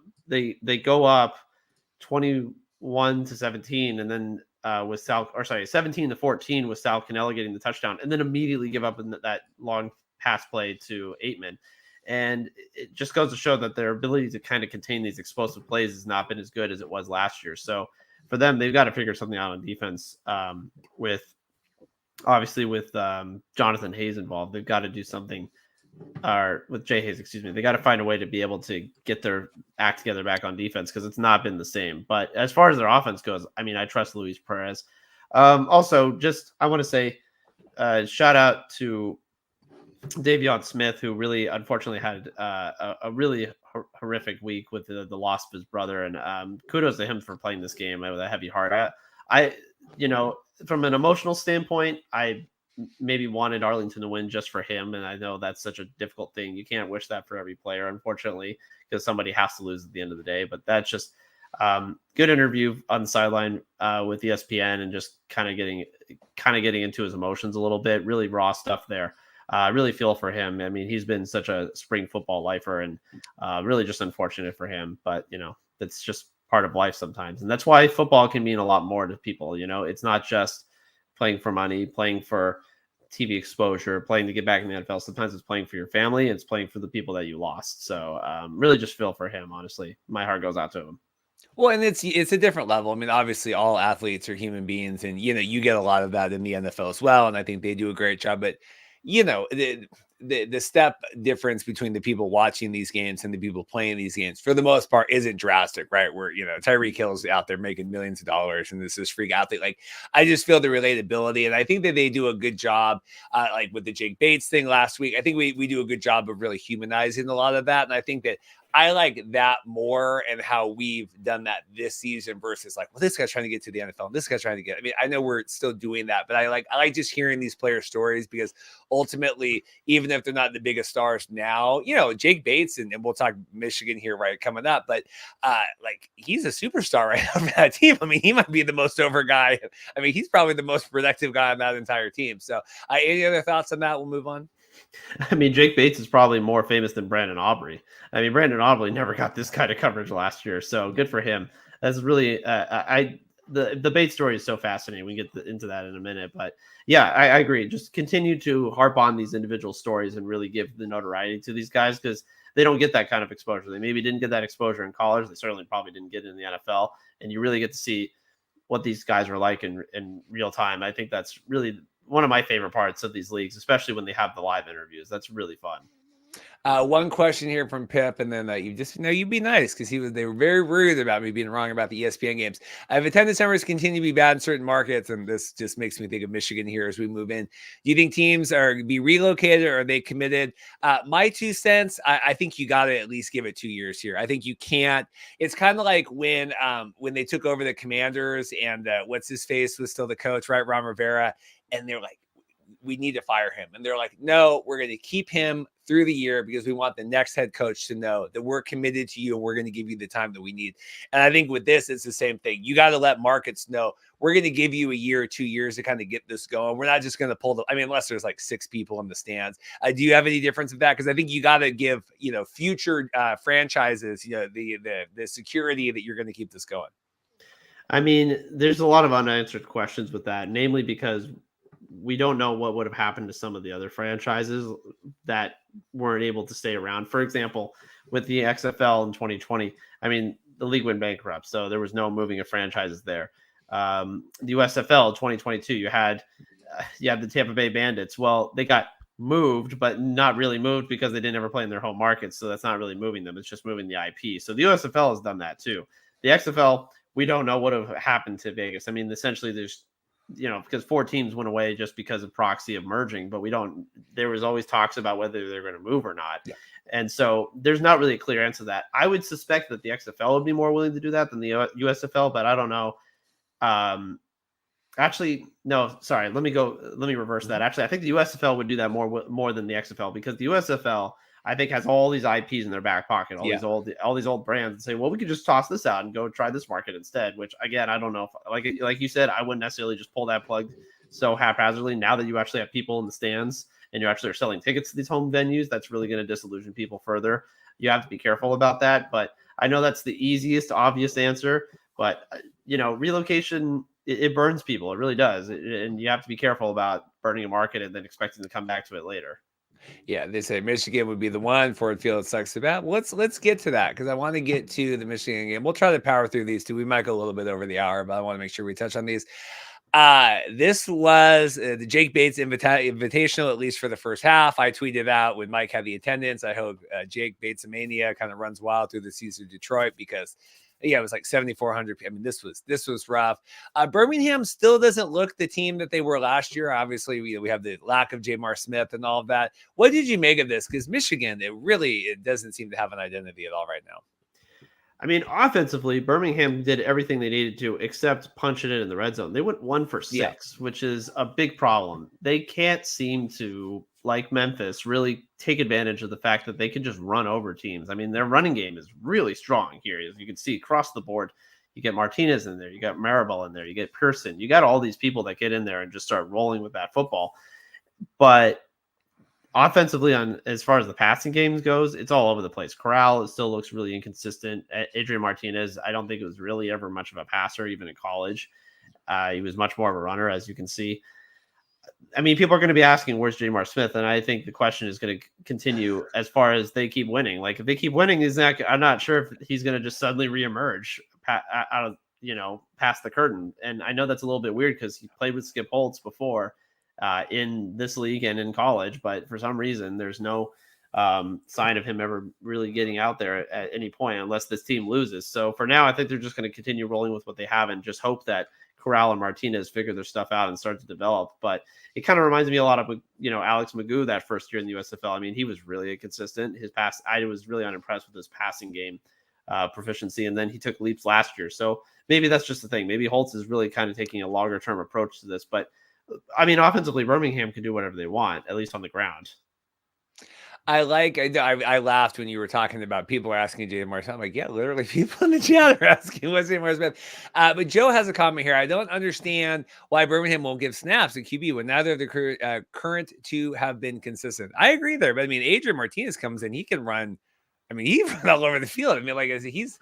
21-17, and then with Sal, or sorry, 17-14 with Sal Cannella getting the touchdown, and then immediately give up in that long pass play to Aitman. And it just goes to show that their ability to kind of contain these explosive plays has not been as good as it was last year. So for them, they've got to figure something out on defense. With Jonathan Hayes involved, they've got to do something. Or with Jay Hayes, excuse me, they got to find a way to be able to get their act together back on defense because it's not been the same. But as far as their offense goes, I mean, I trust Luis Perez. Also, just I want to say, shout out to Davion Smith, who really unfortunately had a really horrific week with the loss of his brother, and kudos to him for playing this game with a heavy heart. I from an emotional standpoint, I maybe wanted Arlington to win just for him, and I know that's such a difficult thing. You can't wish that for every player, unfortunately, because somebody has to lose at the end of the day. But that's just good interview on the sideline with ESPN, and just kind of getting into his emotions a little bit. Really raw stuff there. I really feel for him. I mean, he's been such a spring football lifer, and really just unfortunate for him. But that's just part of life sometimes, and that's why football can mean a lot more to people. It's not just playing for money, playing for TV exposure, playing to get back in the NFL. Sometimes it's playing for your family. It's playing for the people that you lost. So really just feel for him, honestly. My heart goes out to him. Well, and it's a different level. I mean, obviously all athletes are human beings, and you get a lot of that in the NFL as well, and I think they do a great job. But the step difference between the people watching these games and the people playing these games, for the most part, isn't drastic, right? Where Tyreek Hill's out there making millions of dollars, and this freak athlete. Like, I just feel the relatability, and I think that they do a good job. Like with the Jake Bates thing last week, I think we do a good job of really humanizing a lot of that, and I think that I like that more, and how we've done that this season versus like, well, this guy's trying to get to the NFL, and this guy's trying to get. I mean, I know we're still doing that, but I like just hearing these player stories, because ultimately, even if they're not the biggest stars now, Jake Bates, and we'll talk Michigan here right coming up, but like, he's a superstar right now for that team. I mean, he might be the most over guy. I mean, he's probably the most productive guy on that entire team. So, any other thoughts on that? We'll move on. I mean, Jake Bates is probably more famous than Brandon Aubrey. I mean, Brandon Aubrey never got this kind of coverage last year, so good for him. That's really the Bates story is so fascinating. We get into that in a minute, but yeah, I agree. Just continue to harp on these individual stories and really give the notoriety to these guys, because they don't get that kind of exposure. They maybe didn't get that exposure in college. They certainly probably didn't get it in the NFL, and you really get to see what these guys are like in real time. I think that's really one of my favorite parts of these leagues, especially when they have the live interviews. That's really fun. One question here from Pip, and then you'd be nice, because they were very rude about me being wrong about the ESPN games. I have attendance numbers continue to be bad in certain markets, and this just makes me think of Michigan here as we move in. Do you think teams are be relocated, or are they committed? My 2 cents, I think you got to at least give it 2 years here. I think you can't. It's kind of like when they took over the Commanders, and what's his face was still the coach, right? Ron Rivera, and they're like, we need to fire him. And they're like, no, we're going to keep him through the year, because we want the next head coach to know that we're committed to you, and we're going to give you the time that we need. And I think with this, it's the same thing. You got to let markets know, we're going to give you a year or 2 years to kind of get this going. We're not just going to pull unless there's like 6 people in the stands. Do you have any difference of that? Because I think you got to give, future franchises, the security that you're going to keep this going. I mean, there's a lot of unanswered questions with that, namely because we don't know what would have happened to some of the other franchises that weren't able to stay around. For example, with the XFL in 2020, I mean, the league went bankrupt, so there was no moving of franchises there. The USFL 2022, you had the Tampa Bay Bandits. Well, they got moved, but not really moved, because they didn't ever play in their home market, so that's not really moving them. It's just moving the IP. So the USFL has done that too. The XFL, we don't know what would have happened to Vegas. I mean, essentially there's because 4 teams went away just because of proxy of merging, but there was always talks about whether they're going to move or not. Yeah. And so there's not really a clear answer to that. I would suspect that the XFL would be more willing to do that than the USFL, but I don't know. Actually, no, sorry. Let me reverse that. Actually, I think the USFL would do that more than the XFL, because the USFL, I think, has all these IPs in their back pocket, all these old brands, and say, well, we could just toss this out and go try this market instead. Which, again, I don't know if, like you said, I wouldn't necessarily just pull that plug so haphazardly. Now that you actually have people in the stands and you actually are selling tickets to these home venues, that's really going to disillusion people further. You have to be careful about that. But I know that's the easiest, obvious answer. But relocation, it burns people. It really does. And you have to be careful about burning a market and then expecting to come back to it later. Yeah, they say Michigan would be the one. Ford Field sucks about. Let's get to that because I want to get to the Michigan game. We'll try to power through these two. We might go a little bit over the hour, but I want to make sure we touch on these. This was the Jake Bates Invitational, at least for the first half. I tweeted out when Mike had the attendance. I hope Jake Bates mania kind of runs wild through the season of Detroit because it was like 7,400. I mean, this was rough. Birmingham still doesn't look the team that they were last year. Obviously, we have the lack of Jamar Smith and all of that. What did you make of this? Because Michigan, it doesn't seem to have an identity at all right now. I mean, offensively, Birmingham did everything they needed to except punch it in the red zone. They went 1 for 6, which is a big problem. They can't seem to, like Memphis, really take advantage of the fact that they can just run over teams. I mean, their running game is really strong here. As you can see across the board, you get Martinez in there, you got Maribel in there, you get Pearson, you got all these people that get in there and just start rolling with that football. But offensively, on as far as the passing games goes, it's all over the place. Corral still looks really inconsistent. Adrian Martinez, I don't think it was really ever much of a passer, even in college. He was much more of a runner, as you can see. I mean, people are going to be asking, where's Jamar Smith? And I think the question is going to continue as far as they keep winning. Like, if they keep winning, I'm not sure if he's going to just suddenly reemerge out of, past the curtain. And I know that's a little bit weird because he played with Skip Holtz before in this league and in college, but for some reason there's no sign of him ever really getting out there at any point unless this team loses. So for now, I think they're just going to continue rolling with what they have and just hope that Corral and Martinez figure their stuff out and start to develop. But it kind of reminds me a lot of, Alex Magoo that first year in the USFL. I mean, he was really inconsistent. I was really unimpressed with his passing game proficiency, and then he took leaps last year. So maybe that's just the thing. Maybe Holtz is really kind of taking a longer term approach to this, but I mean, offensively, Birmingham can do whatever they want, at least on the ground. I laughed when you were talking about people asking Jay Martin. I'm like, yeah, literally people in the chat are asking what's Jamar Smith. But Joe has a comment here. I don't understand why Birmingham won't give snaps at QB when neither of the current two have been consistent. I agree there, but I mean, Adrian Martinez comes in, he can run. I mean, he run all over the field. I mean, like he's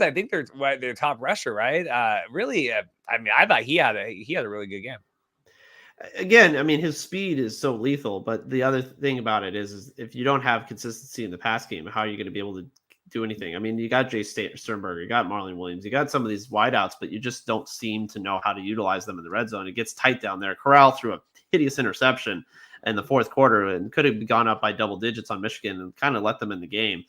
I think they're their top rusher, right? Really, I mean, I thought he had a really good game. Again, I mean, his speed is so lethal, but the other thing about it is if you don't have consistency in the pass game, how are you going to be able to do anything? I mean, you got Jay Sternberger, you got Marlon Williams, you got some of these wideouts, but you just don't seem to know how to utilize them in the red zone. It gets tight down there. Corral threw a hideous interception in the fourth quarter and could have gone up by double digits on Michigan and kind of let them in the game.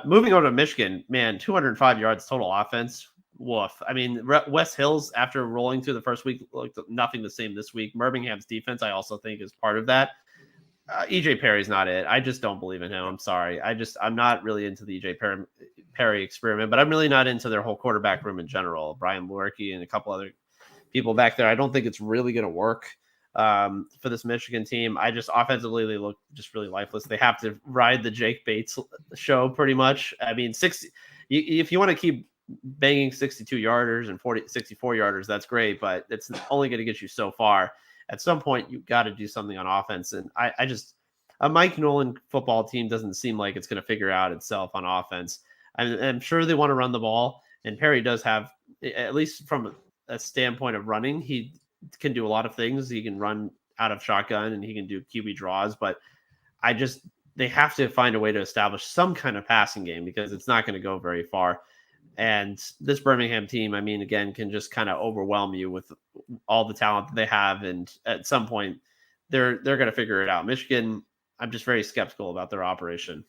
Moving over to Michigan, man, 205 yards total offense. Woof. I mean, West Hills, after rolling through the first week, looked nothing the same this week. Birmingham's defense, I also think, is part of that. EJ Perry's not it. I just don't believe in him. I'm sorry. I'm not really into the EJ Perry experiment, but I'm really not into their whole quarterback room in general. Brian Luerke and a couple other people back there. I don't think it's really going to work for this Michigan team. Offensively, they look just really lifeless. They have to ride the Jake Bates show pretty much. I mean, if you want to keep banging 62-yarders and 64-yarders, that's great, but it's only going to get you so far. At some point, you've got to do something on offense. And a Mike Nolan football team doesn't seem like it's going to figure out itself on offense. I'm sure they want to run the ball, and Perry does have, at least from a standpoint of running, he can do a lot of things. He can run out of shotgun and he can do QB draws, but they have to find a way to establish some kind of passing game because it's not going to go very far. And this Birmingham team, I mean, again, can just kind of overwhelm you with all the talent that they have. And at some point, they're going to figure it out. Michigan, I'm just very skeptical about their operation.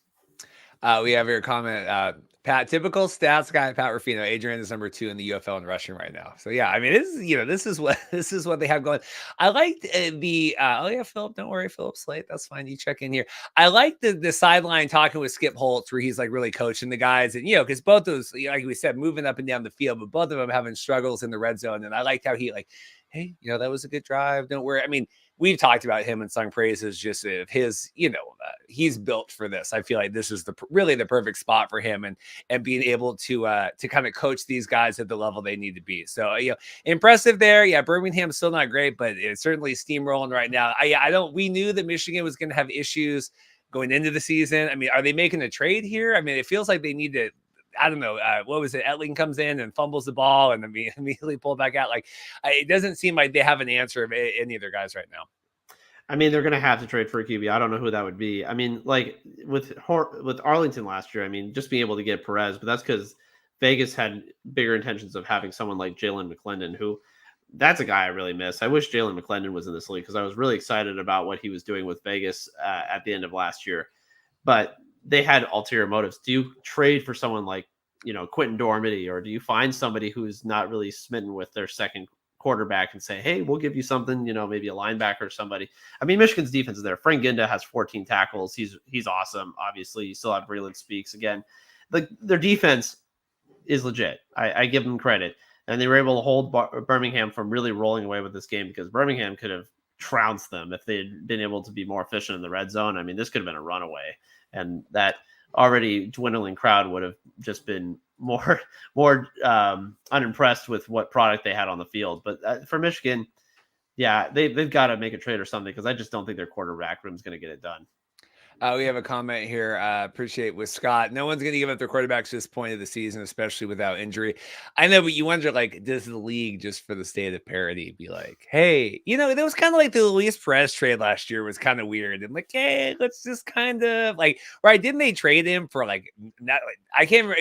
We have your comment, Pat, typical stats guy, Pat Ruffino. Adrian is number 2 in the UFL in rushing right now. So yeah, I mean, this is what they have going. I liked Philip, don't worry, Philip Slate, that's fine. You check in here. I like the sideline talking with Skip Holtz where he's like really coaching the guys, and because both those, like we said, moving up and down the field, but both of them having struggles in the red zone. And I liked how he hey, that was a good drive. Don't worry. I mean, we've talked about him and sung praises just of his, he's built for this. I feel like this is really the perfect spot for him and being able to kind of coach these guys at the level they need to be. So, impressive there. Yeah. Birmingham's still not great, but it's certainly steamrolling right now. We knew that Michigan was going to have issues going into the season. I mean, are they making a trade here? I mean, it feels like they need to I don't know, what was it? Etling comes in and fumbles the ball and then immediately pulled back out. Like, it doesn't seem like they have an answer of any of their guys right now. I mean, they're going to have to trade for a QB. I don't know who that would be. I mean, like with Arlington last year, I mean, just being able to get Perez, but that's because Vegas had bigger intentions of having someone like Jalen McClendon, who that's a guy I really miss. I wish Jalen McClendon was in this league because I was really excited about what he was doing with Vegas at the end of last year. But they had ulterior motives. Do you trade for someone like, Quentin Dormady, or do you find somebody who's not really smitten with their second quarterback and say, hey, we'll give you something, maybe a linebacker or somebody? I mean, Michigan's defense is there. Frank Ginda has 14 tackles. He's awesome. Obviously, you still have Breland Speaks again. Like, their defense is legit. I give them credit. And they were able to hold Birmingham from really rolling away with this game because Birmingham could have trounced them if they had been able to be more efficient in the red zone. I mean, this could have been a runaway, and that already dwindling crowd would have just been more unimpressed with what product they had on the field. But for Michigan, yeah, they've got to make a trade or something because I just don't think their quarterback room is going to get it done. We have a comment here. Appreciate with Scott. No one's going to give up their quarterbacks at this point of the season, especially without injury. I know, but you wonder, like, does the league, just for the state of parity, be like, hey, there was kind of like the Luis Perez trade last year was kind of weird. And like, hey, let's just kind of like, right? Didn't they trade him for like, not like, I can't remember.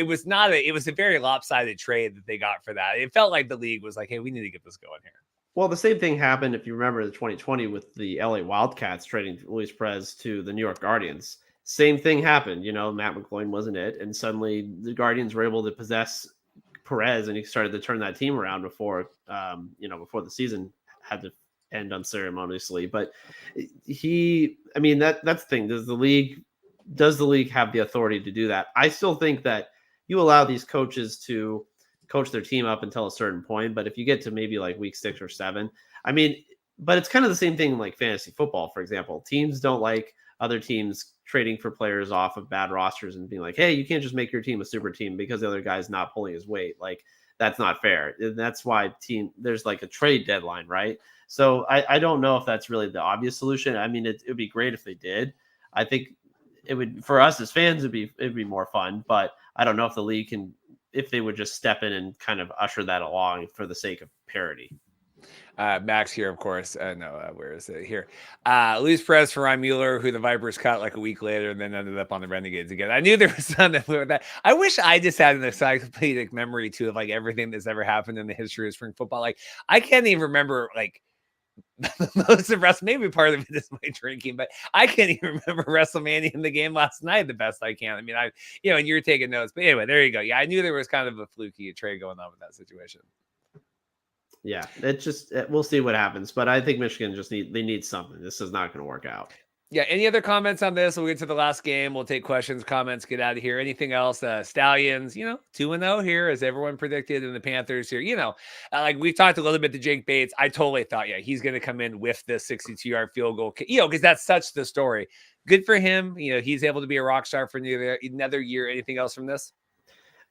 It was a very lopsided trade that they got for that. It felt like the league was like, hey, we need to get this going here. Well, the same thing happened, if you remember, the 2020 with the LA Wildcats trading Luis Perez to the New York Guardians. Same thing happened. Matt McGloin wasn't it. And suddenly the Guardians were able to possess Perez, and he started to turn that team around before the season had to end unceremoniously. But that's the thing. Does the league have the authority to do that? I still think that you allow these coaches to coach their team up until a certain point. But if you get to maybe like week 6 or 7, but it's kind of the same thing like fantasy football, for example. Teams don't like other teams trading for players off of bad rosters and being like, hey, you can't just make your team a super team because the other guy's not pulling his weight. Like, that's not fair. And that's why there's like a trade deadline, right? So I don't know if that's really the obvious solution. I mean, it would be great if they did. I think it would, for us as fans, it'd be more fun, but I don't know if the league can, if they would just step in and kind of usher that along for the sake of parity. Max here, of course. Where is it here? Luis Perez for Ryan Mueller, who the Vipers cut like a week later and then ended up on the Renegades again. I knew there was something with that. I wish I just had an encyclopedic memory too of like everything that's ever happened in the history of spring football. Like, I can't even remember like most of maybe part of it is my drinking, but I can't even remember WrestleMania in the game last night the best I can. I mean, and you're taking notes, but anyway, there you go. Yeah, I knew there was kind of a fluky trade going on with that situation. Yeah, we'll see what happens, but I think Michigan need something. This is not going to work out. Yeah. Any other comments on this? We'll get to the last game. We'll take questions, comments, get out of here. Anything else? Stallions, 2-0 here, as everyone predicted, and the Panthers here, like we've talked a little bit to Jake Bates. I totally thought, he's going to come in with the 62-yard field goal, because that's such the story. Good for him. He's able to be a rock star for another year. Anything else from this?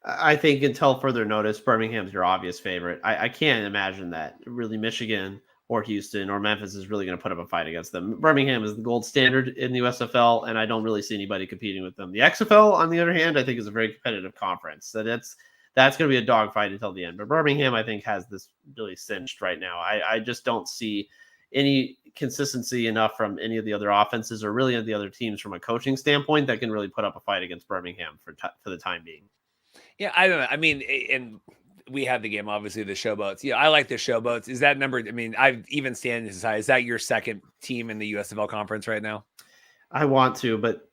I think until further notice, Birmingham's your obvious favorite. I can't imagine that really Michigan or Houston or Memphis is really going to put up a fight against them. Birmingham is the gold standard in the USFL, and I don't really see anybody competing with them. The XFL, on the other hand, I think is a very competitive conference. So that's going to be a dogfight until the end. But Birmingham, I think, has this really cinched right now. I just don't see any consistency enough from any of the other offenses or really the other teams from a coaching standpoint that can really put up a fight against Birmingham for the time being. Yeah, I don't know. I mean, and we have the game, obviously, the Showboats. Yeah, I like the Showboats. Is that number? I mean, I've even standing aside. Is that your second team in the USFL conference right now? I want to, but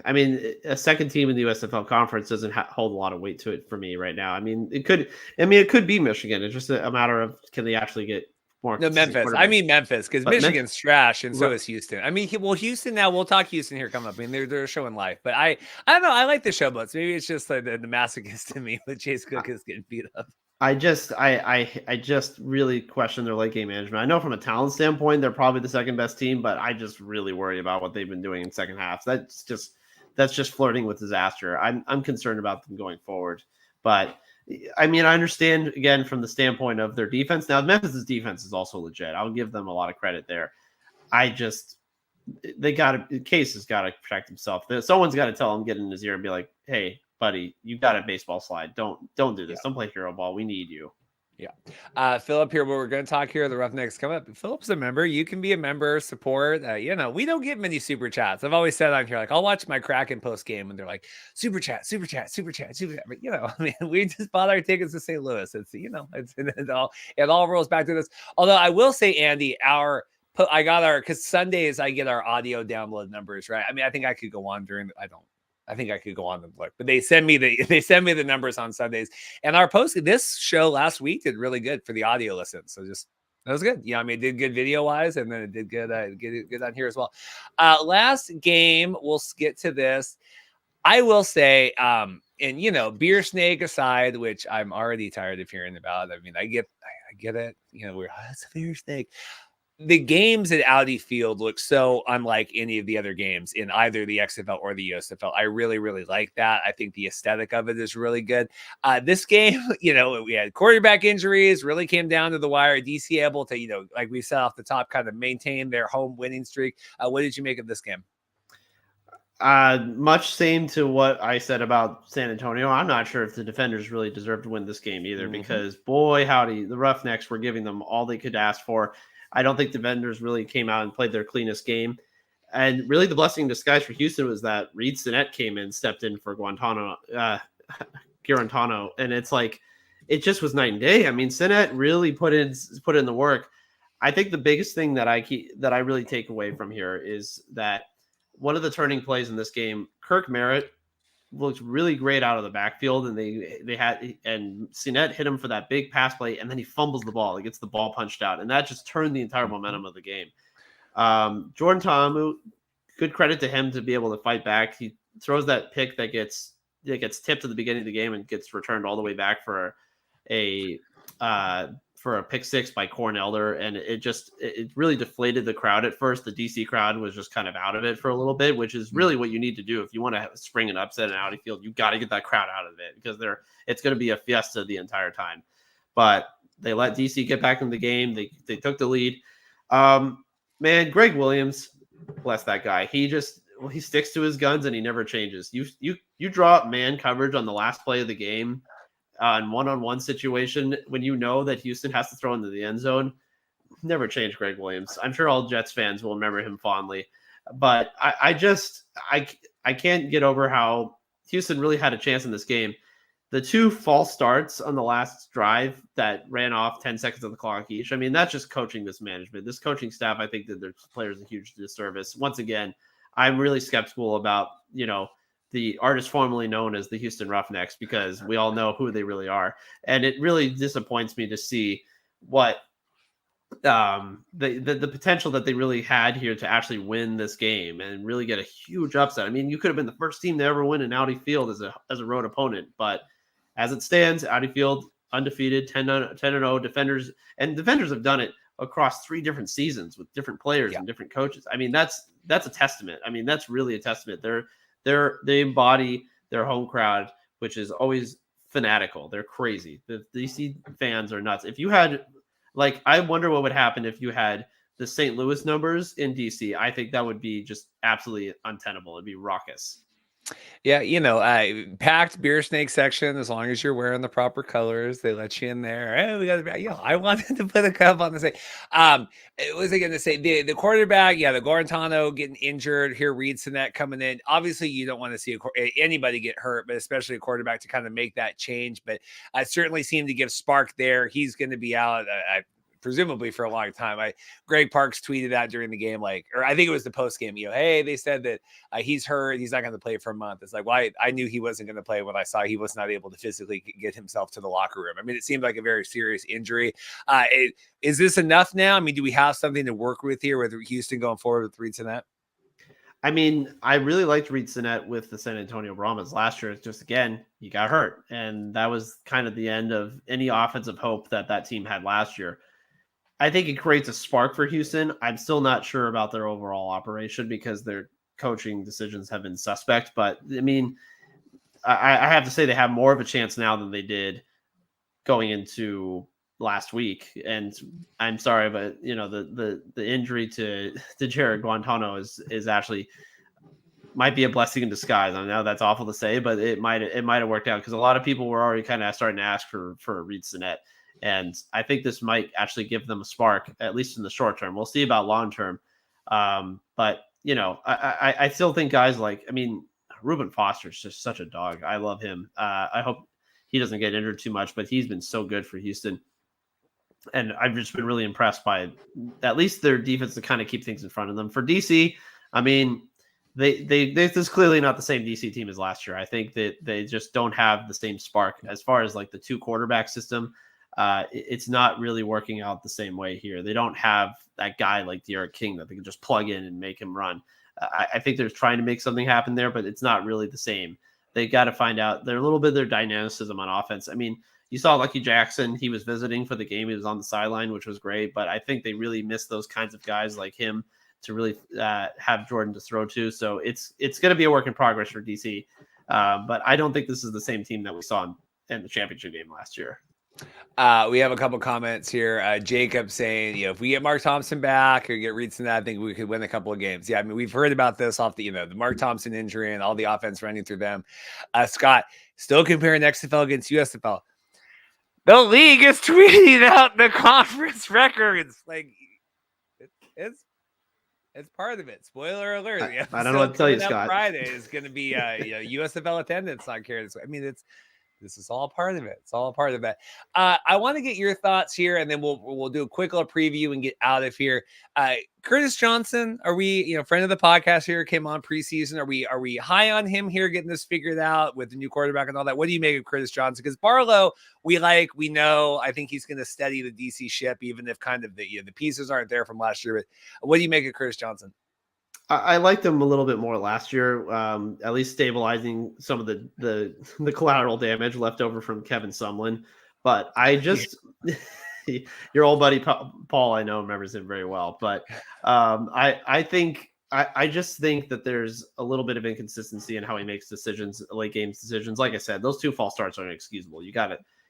I mean, a second team in the USFL conference doesn't hold a lot of weight to it for me right now. I mean, it could be Michigan. It's just a matter of can they actually get more. No, Memphis. I mean Memphis, because Michigan's trash, and so is Houston. I mean, Houston now. We'll talk Houston here coming up. I mean, they're showing life, but I don't know. I like the Showboats. Maybe it's just like the masochist in me with Chase Cook is getting beat up. I just really question their late game management. I know from a talent standpoint, they're probably the second best team, but I just really worry about what they've been doing in second half. That's just flirting with disaster. I'm concerned about them going forward, but I mean, I understand again from the standpoint of their defense. Now, Memphis' defense is also legit. I'll give them a lot of credit there. Case has got to protect himself. Someone's got to tell him, get in his ear and be like, hey, buddy, you got a baseball slide. Don't do this. Yeah. Don't play hero ball. We need you. Yeah. Philip here, what we're going to talk here, the Roughnecks come up. Philip's a member. You can be a member, support. We don't get many super chats. I've always said on here, like, I'll watch my Kraken post game and they're like, super chat, super chat, super chat, super chat. But, I mean, we just bought our tickets to St. Louis. It all rolls back to this. Although I will say, Andy, because Sundays I get our audio download numbers, right? I mean, I think I could go on I think I could go on and look, but they send me the numbers on Sundays. And this show last week did really good for the audio listen. So that was good. I mean, it did good video wise, and then it did good, good on here as well. Last game, we'll get to this. I will say, beer snake aside, which I'm already tired of hearing about. I mean, I get it. It's a beer snake. The games at Audi Field look so unlike any of the other games in either the XFL or the USFL. I really, really like that. I think the aesthetic of it is really good. This game, we had quarterback injuries, really came down to the wire. DC able to, like we said off the top, kind of maintain their home winning streak. What did you make of this game? Much same to what I said about San Antonio. I'm not sure if the defenders really deserve to win this game either, because boy, howdy, the Roughnecks were giving them all they could ask for. I don't think the vendors really came out and played their cleanest game. And really the blessing in disguise for Houston was that Reed Sinnett stepped in for Guarantano. And it's like, it just was night and day. I mean, Sinnett really put in the work. I think the biggest thing that I really take away from here is that one of the turning plays in this game, Kirk Merritt looked really great out of the backfield, and and Sinnett hit him for that big pass play, and then he fumbles the ball. He gets the ball punched out, and that just turned the entire momentum of the game. Jordan Ta'amu, good credit to him to be able to fight back. He throws that pick that gets tipped at the beginning of the game and gets returned all the way back for a pick six by Corn Elder, and it really deflated the crowd at first. The DC crowd was just kind of out of it for a little bit, which is really what you need to do if you want to spring an upset in Audi Field. You got to get that crowd out of it, because it's going to be a fiesta the entire time. But they let DC get back in the game. They took the lead. Man, Greg Williams, bless that guy. He sticks to his guns and he never changes. You draw up man coverage on the last play of the game, on one-on-one situation, when you know that Houston has to throw into the end zone. Never change Greg Williams. I'm sure all Jets fans will remember him fondly, but I can't get over how Houston really had a chance in this game. The two false starts on the last drive that ran off 10 seconds on the clock each. I mean, that's just coaching mismanagement. This coaching staff, I think, did their players a huge disservice. Once again, I'm really skeptical about, the artist formerly known as the Houston Roughnecks, because we all know who they really are. And it really disappoints me to see what the potential that they really had here to actually win this game and really get a huge upset. I mean, you could have been the first team to ever win an Audi Field as a road opponent, but as it stands, Audi Field undefeated, 10-0 defenders, and defenders have done it across 3 different seasons with different players and different coaches. I mean, that's a testament. I mean, that's really a testament. They embody their home crowd, which is always fanatical. They're crazy. The DC fans are nuts. If you had, I wonder what would happen if you had the St. Louis numbers in DC. I think that would be just absolutely untenable. It'd be raucous. Yeah, packed beer snake section. As long as you're wearing the proper colors, they let you in there. Hey, we got I wanted to put a cup on the same. What was I going to say? The quarterback, the Guarantano getting injured here. Reed Sinnett coming in. Obviously, you don't want to see anybody get hurt, but especially a quarterback to kind of make that change. But I certainly seem to give spark there. He's going to be out. Presumably for a long time. Greg Parks tweeted that during the game, or I think it was the post game. Hey, they said that he's hurt, he's not going to play for a month. It's like, well, I knew he wasn't going to play when I saw he was not able to physically get himself to the locker room. I mean, it seemed like a very serious injury. Is this enough now? I mean, do we have something to work with here with Houston going forward with Reed Sinnett? I mean, I really liked Reed Sinnett with the San Antonio Brahmas last year. It's just, again, he got hurt, and that was kind of the end of any offensive hope that team had last year. I think it creates a spark for Houston. I'm still not sure about their overall operation because their coaching decisions have been suspect. But, I mean, I have to say they have more of a chance now than they did going into last week. And I'm sorry, but, the injury to Jared Guarantano is actually might be a blessing in disguise. I know that's awful to say, but it might have worked out because a lot of people were already kind of starting to ask for Reed Sinet. And I think this might actually give them a spark, at least in the short term. We'll see about long term. But, I still think guys Reuben Foster's just such a dog. I love him. I hope he doesn't get injured too much, but he's been so good for Houston. And I've just been really impressed by at least their defense to kind of keep things in front of them. For DC, I mean, this is clearly not the same DC team as last year. I think that they just don't have the same spark as far as like the 2 quarterback system. It's not really working out the same way here. They don't have that guy like De'Aaron King that they can just plug in and make him run. I think they're trying to make something happen there, but it's not really the same. They got to find out a little bit of their dynamicism on offense. I mean, you saw Lucky Jackson. He was visiting for the game. He was on the sideline, which was great. But I think they really miss those kinds of guys like him to really have Jordan to throw to. So it's going to be a work in progress for DC. But I don't think this is the same team that we saw in the championship game last year. We have a couple comments here. Jacob saying, if we get Mark Thompson back or get Reed Sinet, I think we could win a couple of games. Yeah, I mean, we've heard about this off the Mark Thompson injury and all the offense running through them. Scott, still comparing XFL against USFL. The league is tweeting out the conference records. Like, it's part of it. Spoiler alert. I don't know what to tell you, Scott. Friday is going to be USFL attendance on carrying this. I mean, this is all part of it. It's all part of it. I want to get your thoughts here, and then we'll do a quick little preview and get out of here. Curtis Johnson, are we, friend of the podcast here, came on preseason. Are we high on him here, getting this figured out with the new quarterback and all that? What do you make of Curtis Johnson? Because Barlow, we know. I think he's going to steady the DC ship, even if kind of the pieces aren't there from last year. But what do you make of Curtis Johnson? I liked him a little bit more last year, at least stabilizing some of the collateral damage left over from Kevin Sumlin. But I just, your old buddy Paul, I know, remembers him very well. But I just think that there's a little bit of inconsistency in how he makes decisions, late games decisions. Like I said, those 2 false starts are inexcusable. You got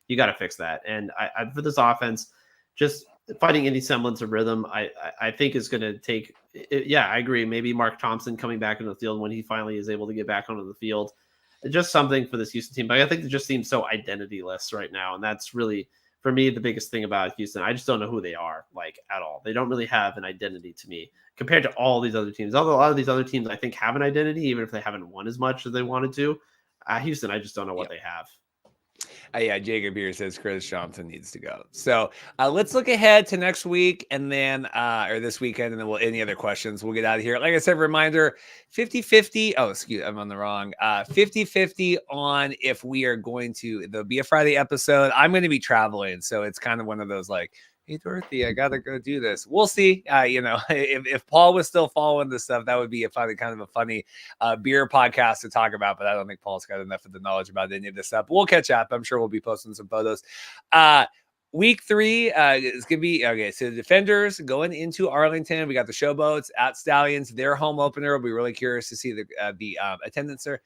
to fix that. And I for this offense, just finding any semblance of rhythm, I think is going to take. Yeah, I agree. Maybe Mark Thompson coming back into the field when he finally is able to get back onto the field, just something for this Houston team. But I think it just seems so identityless right now, and that's really for me the biggest thing about Houston. I just don't know who they are like at all. They don't really have an identity to me compared to all these other teams. Although a lot of these other teams I think have an identity, even if they haven't won as much as they wanted to. Houston, I just don't know what they have. Yeah, Jacob here says Curtis Johnson needs to go. So let's look ahead to next week and then, or this weekend, and then any other questions, we'll get out of here. Like I said, reminder, 50-50. Oh, excuse, I'm on the wrong. 50-50 on if we are going to, there'll be a Friday episode. I'm going to be traveling. So it's kind of one of those like, hey, Dorothy, I got to go do this. We'll see. If Paul was still following this stuff, that would be a funny beer podcast to talk about. But I don't think Paul's got enough of the knowledge about any of this stuff. But we'll catch up. I'm sure we'll be posting some photos. Week 3 is going to be, okay, so the Defenders going into Arlington. We got the Showboats at Stallions. Their home opener. We'll be really curious to see the attendance there.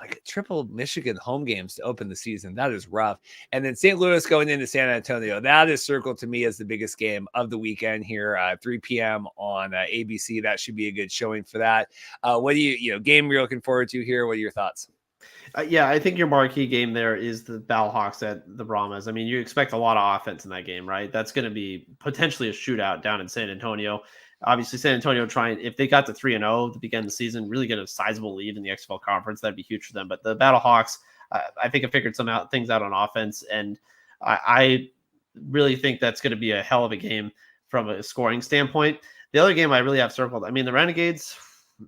Like triple Michigan home games to open the season. That is rough. And then St. Louis going into San Antonio. That is circled to me as the biggest game of the weekend here, 3 p.m. on ABC. That should be a good showing for that. What do game you're looking forward to here? What are your thoughts? Yeah, I think your marquee game there is the Battlehawks at the Brahmas. I mean, you expect a lot of offense in that game, right? That's going to be potentially a shootout down in San Antonio. Obviously, San Antonio if they got to 3-0 to begin the season, really get a sizable lead in the XFL conference, that'd be huge for them. But the Battlehawks, I think, have figured things out on offense, and I really think that's going to be a hell of a game from a scoring standpoint. The other game I really have circled, I mean, the Renegades,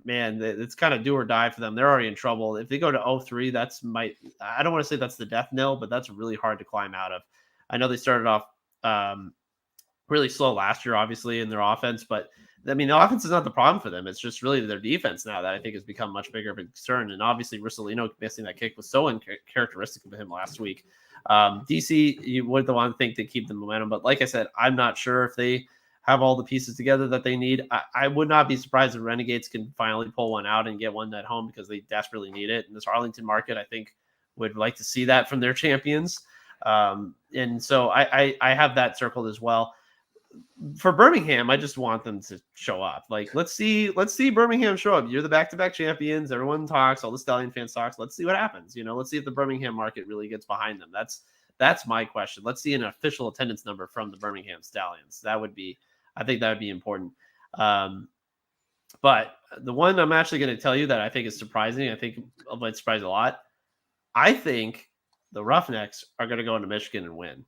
man, it's kind of do or die for them. They're already in trouble. If they go to 0-3, I don't want to say that's the death knell, but that's really hard to climb out of. I know they started off really slow last year, obviously, in their offense, but I mean, the offense is not the problem for them. It's just really their defense now that I think has become much bigger of a concern. And obviously, Rissolino missing that kick was so uncharacteristic of him last week. DC, you would want to think they keep the momentum, but like I said, I'm not sure if they have all the pieces together that they need. I would not be surprised if Renegades can finally pull one out and get one at home because they desperately need it. And this Arlington market, I think, would like to see that from their champions. And so I have that circled as well. for Birmingham, I just want them to show up. Like, let's see Birmingham show up. You're the back-to-back champions. Everyone talks. All the Stallion fans talks. Let's see what happens. Let's see if the Birmingham market really gets behind them. That's my question. Let's see an official attendance number from the Birmingham Stallions. I think that would be important. But the one I'm actually going to tell you that I think is surprising, I think it might surprise a lot. I think the Roughnecks are going to go into Michigan and win.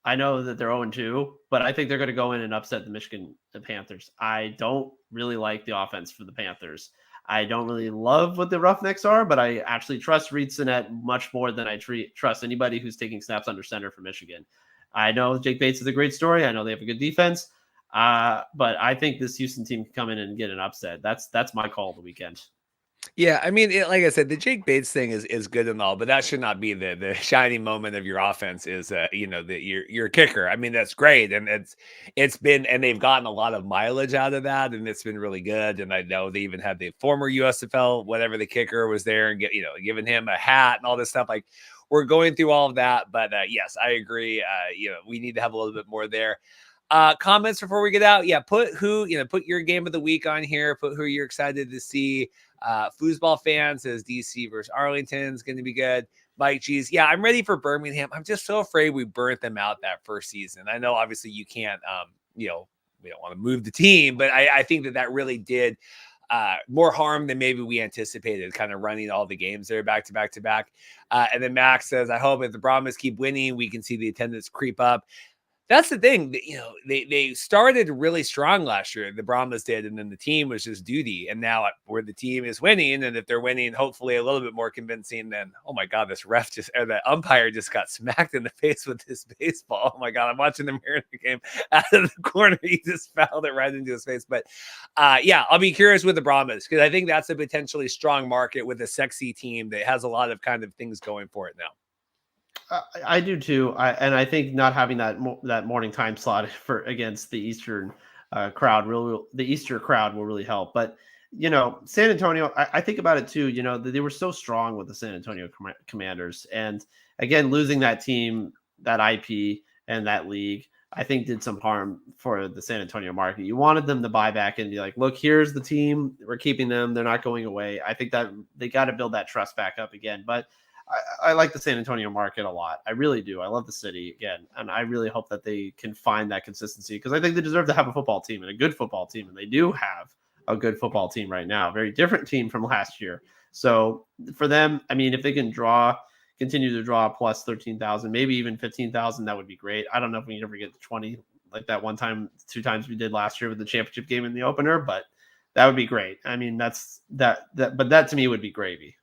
I know that they're 0-2, but I think they're going to go in and upset the Panthers. I don't really like the offense for the Panthers. I don't really love what the Roughnecks are, but I actually trust Reed Sinnett much more than I trust anybody who's taking snaps under center for Michigan. I know Jake Bates is a great story. I know they have a good defense, but I think this Houston team can come in and get an upset. That's my call of the weekend. Yeah, I mean, like I said, the Jake Bates thing is good and all, but that should not be the shining moment of your offense. Is that your kicker? I mean, that's great, and it's been, and they've gotten a lot of mileage out of that, and it's been really good. And I know they even had the former USFL, whatever the kicker was there, and giving him a hat and all this stuff. Like, we're going through all of that, but yes, I agree. We need to have a little bit more there. Comments before we get out. Yeah, put your game of the week on here. Put who you're excited to see. Foosball fan says DC versus Arlington is going to be good. Mike G's, yeah, I'm ready for Birmingham. I'm just so afraid we burnt them out that first season. I know obviously you can't, we don't want to move the team, but I think that really did more harm than maybe we anticipated, kind of running all the games there back to back to back. And then Max says, I hope if the Brahmas keep winning, we can see the attendance creep up. That's the thing, they started really strong last year. The Brahmas did, and then the team was just duty. And now where the team is winning, and if they're winning, hopefully a little bit more convincing, then oh my god, the umpire just got smacked in the face with this baseball. Oh my god, I'm watching the Mariner game out of the corner. He just fouled it right into his face. But yeah, I'll be curious with the Brahmas because I think that's a potentially strong market with a sexy team that has a lot of kind of things going for it now. I do too, and I think not having that morning time slot against the Eastern crowd the Easter crowd will really help. But San Antonio, I think about it too. They were so strong with the San Antonio Commanders, and again losing that team, that IP, and that league, I think did some harm for the San Antonio market. You wanted them to buy back and be like, look, here's the team, we're keeping them, they're not going away. I think that they got to build that trust back up again, but. I like the San Antonio market a lot. I really do. I love the city again. And I really hope that they can find that consistency because I think they deserve to have a football team and a good football team. And they do have a good football team right now. Very different team from last year. So for them, I mean, if they can continue to draw plus 13,000, maybe even 15,000, that would be great. I don't know if we can ever get to 20 like that two times we did last year with the championship game in the opener, but that would be great. I mean, but that to me would be gravy.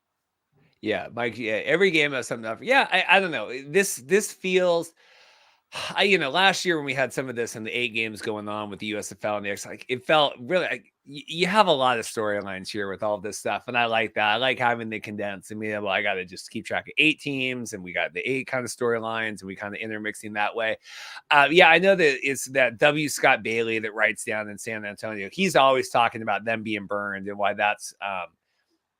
Yeah, Mike. Yeah, every game has something up. Yeah, I don't know. This feels. Last year when we had some of this and the 8 games going on with the USFL and the X, like it felt really like you have a lot of storylines here with all this stuff, and I like that. I like having the condensed. I mean, well, I got to just keep track of 8 teams, and we got the 8 kind of storylines, and we kind of intermixing that way. Yeah, I know that it's that W. Scott Bailey that writes down in San Antonio. He's always talking about them being burned and why that's.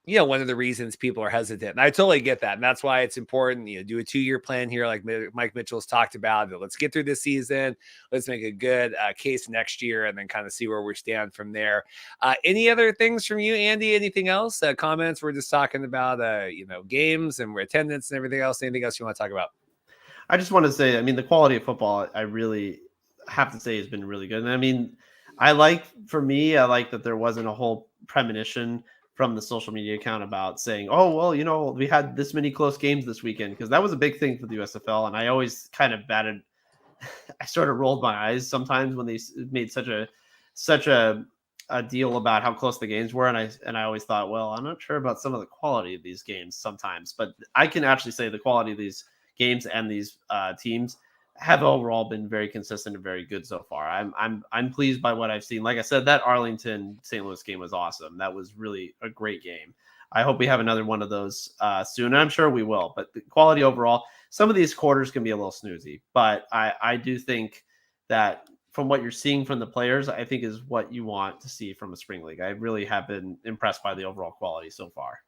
One of the reasons people are hesitant. And I totally get that. And that's why it's important, do a 2-year plan here, like Mike Mitchell's talked about. Let's get through this season. Let's make a good case next year and then kind of see where we stand from there. Any other things from you, Andy? Anything else? Comments? We're just talking about, games and attendance and everything else. Anything else you want to talk about? I just want to say, I mean, the quality of football, I really have to say has been really good. And I mean, I like that there wasn't a whole premonition from the social media account about saying, oh, well, we had this many close games this weekend, because that was a big thing for the USFL. And I always kind of I sort of rolled my eyes sometimes when they made such a deal about how close the games were. And I always thought, well, I'm not sure about some of the quality of these games sometimes, but I can actually say the quality of these games and these teams have overall been very consistent and very good so far. I'm pleased by what I've seen. Like I said, that Arlington St. Louis game was awesome. That was really a great game. I hope we have another one of those soon. And I'm sure we will. But the quality overall, some of these quarters can be a little snoozy. But I do think that from what you're seeing from the players, I think is what you want to see from a spring league. I really have been impressed by the overall quality so far.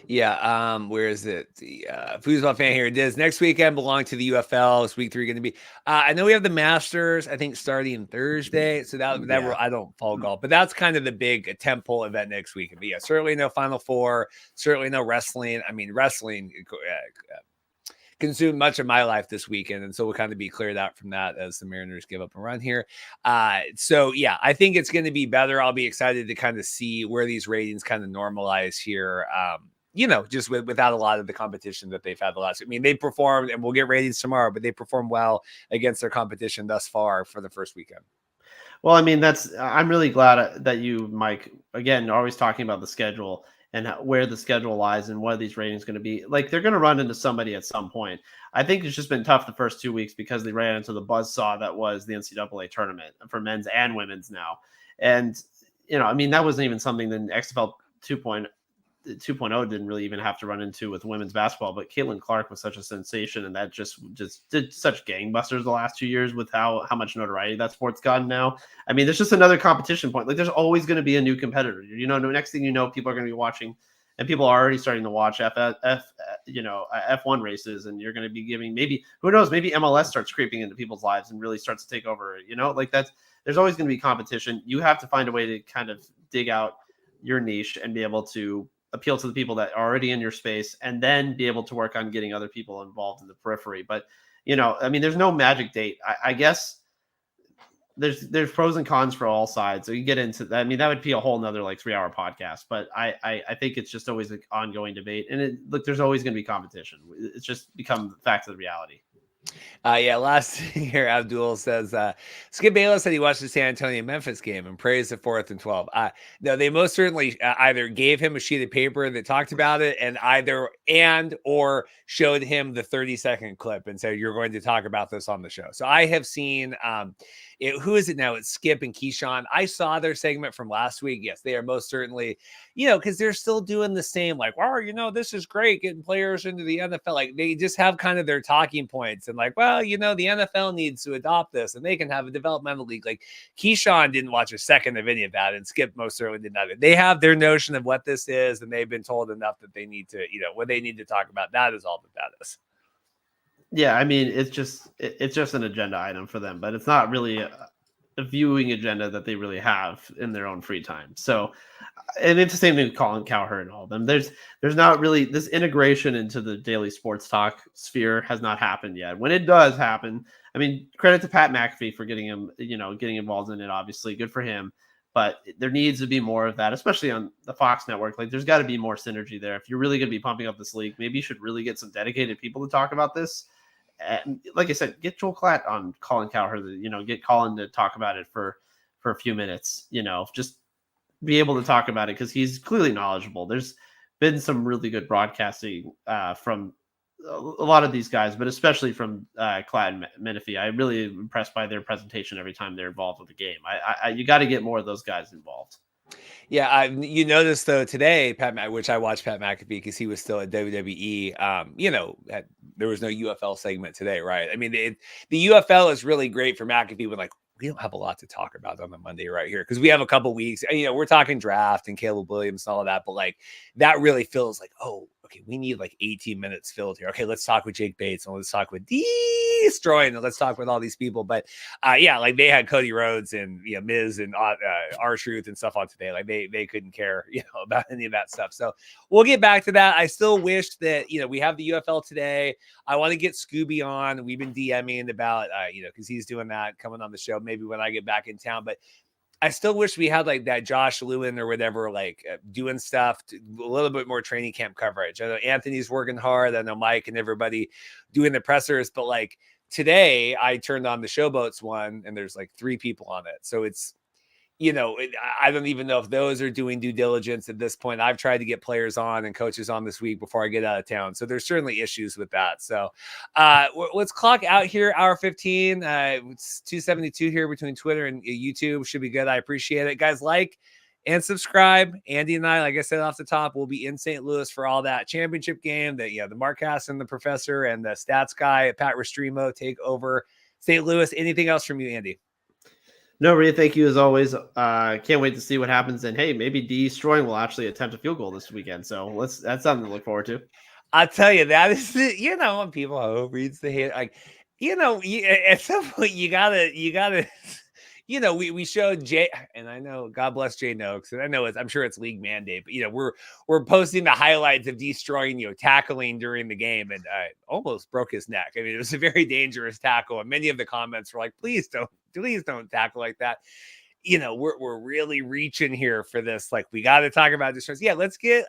Yeah, where is it? The foosball fan here. It is next weekend belong to the UFL. Is week 3 going to be? I know we have the Masters, I think, starting Thursday. So that will, Yeah. I don't follow golf, but that's kind of the big tentpole event next week. But yeah, certainly no Final Four, certainly no wrestling. I mean, wrestling consumed much of my life this weekend, and so we'll kind of be cleared out from that as the Mariners give up a run here. So yeah, I think it's going to be better. I'll be excited to kind of see where these ratings kind of normalize here. Just without a lot of the competition that they've had the last. I mean, they performed, and we'll get ratings tomorrow, but they performed well against their competition thus far for the first weekend. Well, I mean, I'm really glad that you, Mike, again, are always talking about the schedule and where the schedule lies and what are these ratings going to be. Like, they're going to run into somebody at some point. I think it's just been tough the first 2 weeks because they ran into the buzzsaw that was the NCAA tournament for men's and women's now. And, I mean, that wasn't even something that XFL 2.0 didn't really even have to run into with women's basketball, but Caitlin Clark was such a sensation, and that just did such gangbusters the last 2 years with how much notoriety that sport's gotten now. I mean, there's just another competition point. Like, there's always going to be a new competitor. The next thing you know, people are going to be watching, and people are already starting to watch F1 races, and you're going to be giving, maybe, who knows, maybe MLS starts creeping into people's lives and really starts to take over. There's always going to be competition. You have to find a way to kind of dig out your niche and be able to appeal to the people that are already in your space, and then be able to work on getting other people involved in the periphery. But, I mean, there's no magic date. I guess there's pros and cons for all sides. So you get into that. I mean, that would be a whole nother 3-hour podcast, but I think it's just always an ongoing debate. And there's always going to be competition. It's just become the fact of the reality. Last here, Abdul says, Skip Bayless said he watched the San Antonio Memphis game and praised the 4th and 12. No, they most certainly either gave him a sheet of paper that talked about it and or showed him the 30-second clip and said, you're going to talk about this on the show. So I have seen, who is it now? It's Skip and Keyshawn. I saw their segment from last week. Yes, they are most certainly, because they're still doing the same, this is great, getting players into the NFL. Like, they just have kind of their talking points and the NFL needs to adopt this and they can have a developmental league. Like, Keyshawn didn't watch a second of any of that, and Skip most certainly did not. They have their notion of what this is, and they've been told enough that they need to, what they need to talk about. That is all that is. Yeah, I mean, it's just an agenda item for them, but it's not really a viewing agenda that they really have in their own free time. So, and it's the same thing with Colin Cowherd and all of them. There's not really this integration into the daily sports talk sphere has not happened yet. When it does happen, I mean, credit to Pat McAfee for getting involved in it. Obviously, good for him. But there needs to be more of that, especially on the Fox network. Like, there's got to be more synergy there. If you're really going to be pumping up this league, maybe you should really get some dedicated people to talk about this. And like I said, get Joel Klatt on Colin Cowherd. Get Colin to talk about it for a few minutes. Just be able to talk about it because he's clearly knowledgeable. There's been some really good broadcasting from a lot of these guys, but especially from Klatt and McAfee. I'm really impressed by their presentation every time they're involved with the game. You got to get more of those guys involved. Yeah, you noticed though today, which I watched Pat McAfee because he was still at WWE. There was no UFL segment today, right? I mean, the UFL is really great for McAfee when we don't have a lot to talk about on the Monday right here because we have a couple weeks. And, we're talking draft and Caleb Williams and all of that, but that really feels like, oh, okay, we need 18 minutes filled here. Okay, let's talk with Jake Bates and let's talk with Destroying and let's talk with all these people. But they had Cody Rhodes and Miz and R-Truth and stuff on today. They couldn't care about any of that stuff. So we'll get back to that. I still wish that we have the UFL today. I want to get Scooby on. We've been DMing about because he's doing that, coming on the show maybe when I get back in town. But I still wish we had that Josh Lewin or whatever, doing stuff, a little bit more training camp coverage. I know Anthony's working hard. I know Mike and everybody doing the pressers, but today I turned on the Showboats one and there's 3 people on it. So it's, I don't even know if those are doing due diligence at this point. I've tried to get players on and coaches on this week before I get out of town. So there's certainly issues with that. So let's clock out here. Hour 15. It's 272 here between Twitter and YouTube. Should be good. I appreciate it. Guys, and subscribe. Andy and I, like I said off the top, will be in St. Louis for all that championship game. The Marcast and the professor and the stats guy, Pat Restreamo, take over St. Louis. Anything else from you, Andy? No, Rhea, thank you as always. Can't wait to see what happens. And hey, maybe Destroying will actually attempt a field goal this weekend. So that's something to look forward to. I'll tell you, that is the, when people reads the hate, like, at some point you gotta, we showed Jay, and I know, God bless Jay Noakes, and I know I'm sure it's league mandate, but we're posting the highlights of Destroying, tackling during the game, and almost broke his neck. I mean, it was a very dangerous tackle, and many of the comments were like, please don't tackle like that. We're really reaching here for this. Like, we got to talk about this. Yeah, let's get.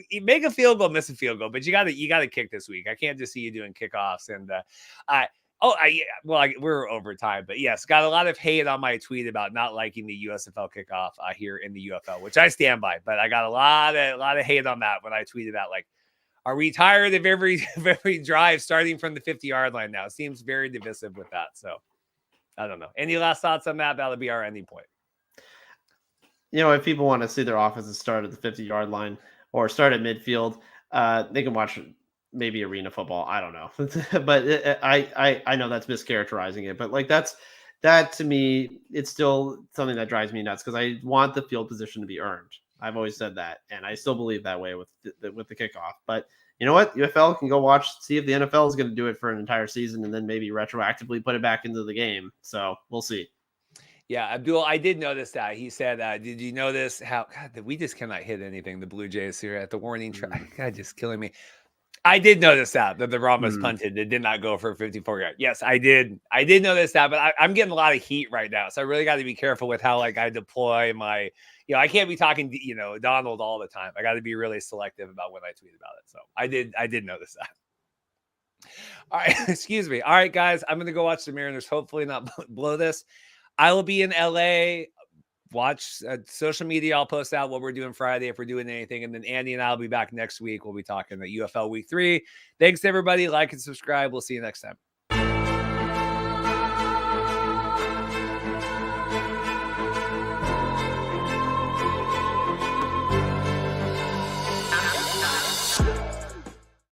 You make a field goal, miss a field goal, but you got to kick this week. I can't just see you doing kickoffs and we're over time, but yes, got a lot of hate on my tweet about not liking the USFL kickoff here in the UFL, which I stand by. But I got a lot of hate on that when I tweeted out, like, are we tired of every drive starting from the 50-yard line now? It seems very divisive with that. So I don't know. Any last thoughts on that? That'll be our ending point. If people want to see their offenses start at the 50-yard line or start at midfield, they can watch maybe arena football. I don't know, but I know that's mischaracterizing it. But like that to me, it's still something that drives me nuts because I want the field position to be earned. I've always said that, and I still believe that way with the kickoff. But you know what? UFL can go see if the NFL is going to do it for an entire season and then maybe retroactively put it back into the game. So we'll see. Yeah, Abdul, I did notice that. He said, did you notice how, God, we just cannot hit anything, the Blue Jays here at the warning track? God, just killing me. I did notice that the Brahmas punted. It did not go for a 54-yard. Yes, I did. I did notice that, but I'm getting a lot of heat right now. So I really got to be careful with how, like, I deploy my, I can't be talking, Donald all the time. I got to be really selective about when I tweet about it. So I did notice that. All right. Excuse me. All right, guys, I'm going to go watch the Mariners. Hopefully not blow this. I will be in LA. Watch social media. I'll post out what we're doing Friday if we're doing anything. And then Andy and I will be back next week. We'll be talking the UFL week 3. Thanks, everybody. Like and subscribe. We'll see you next time.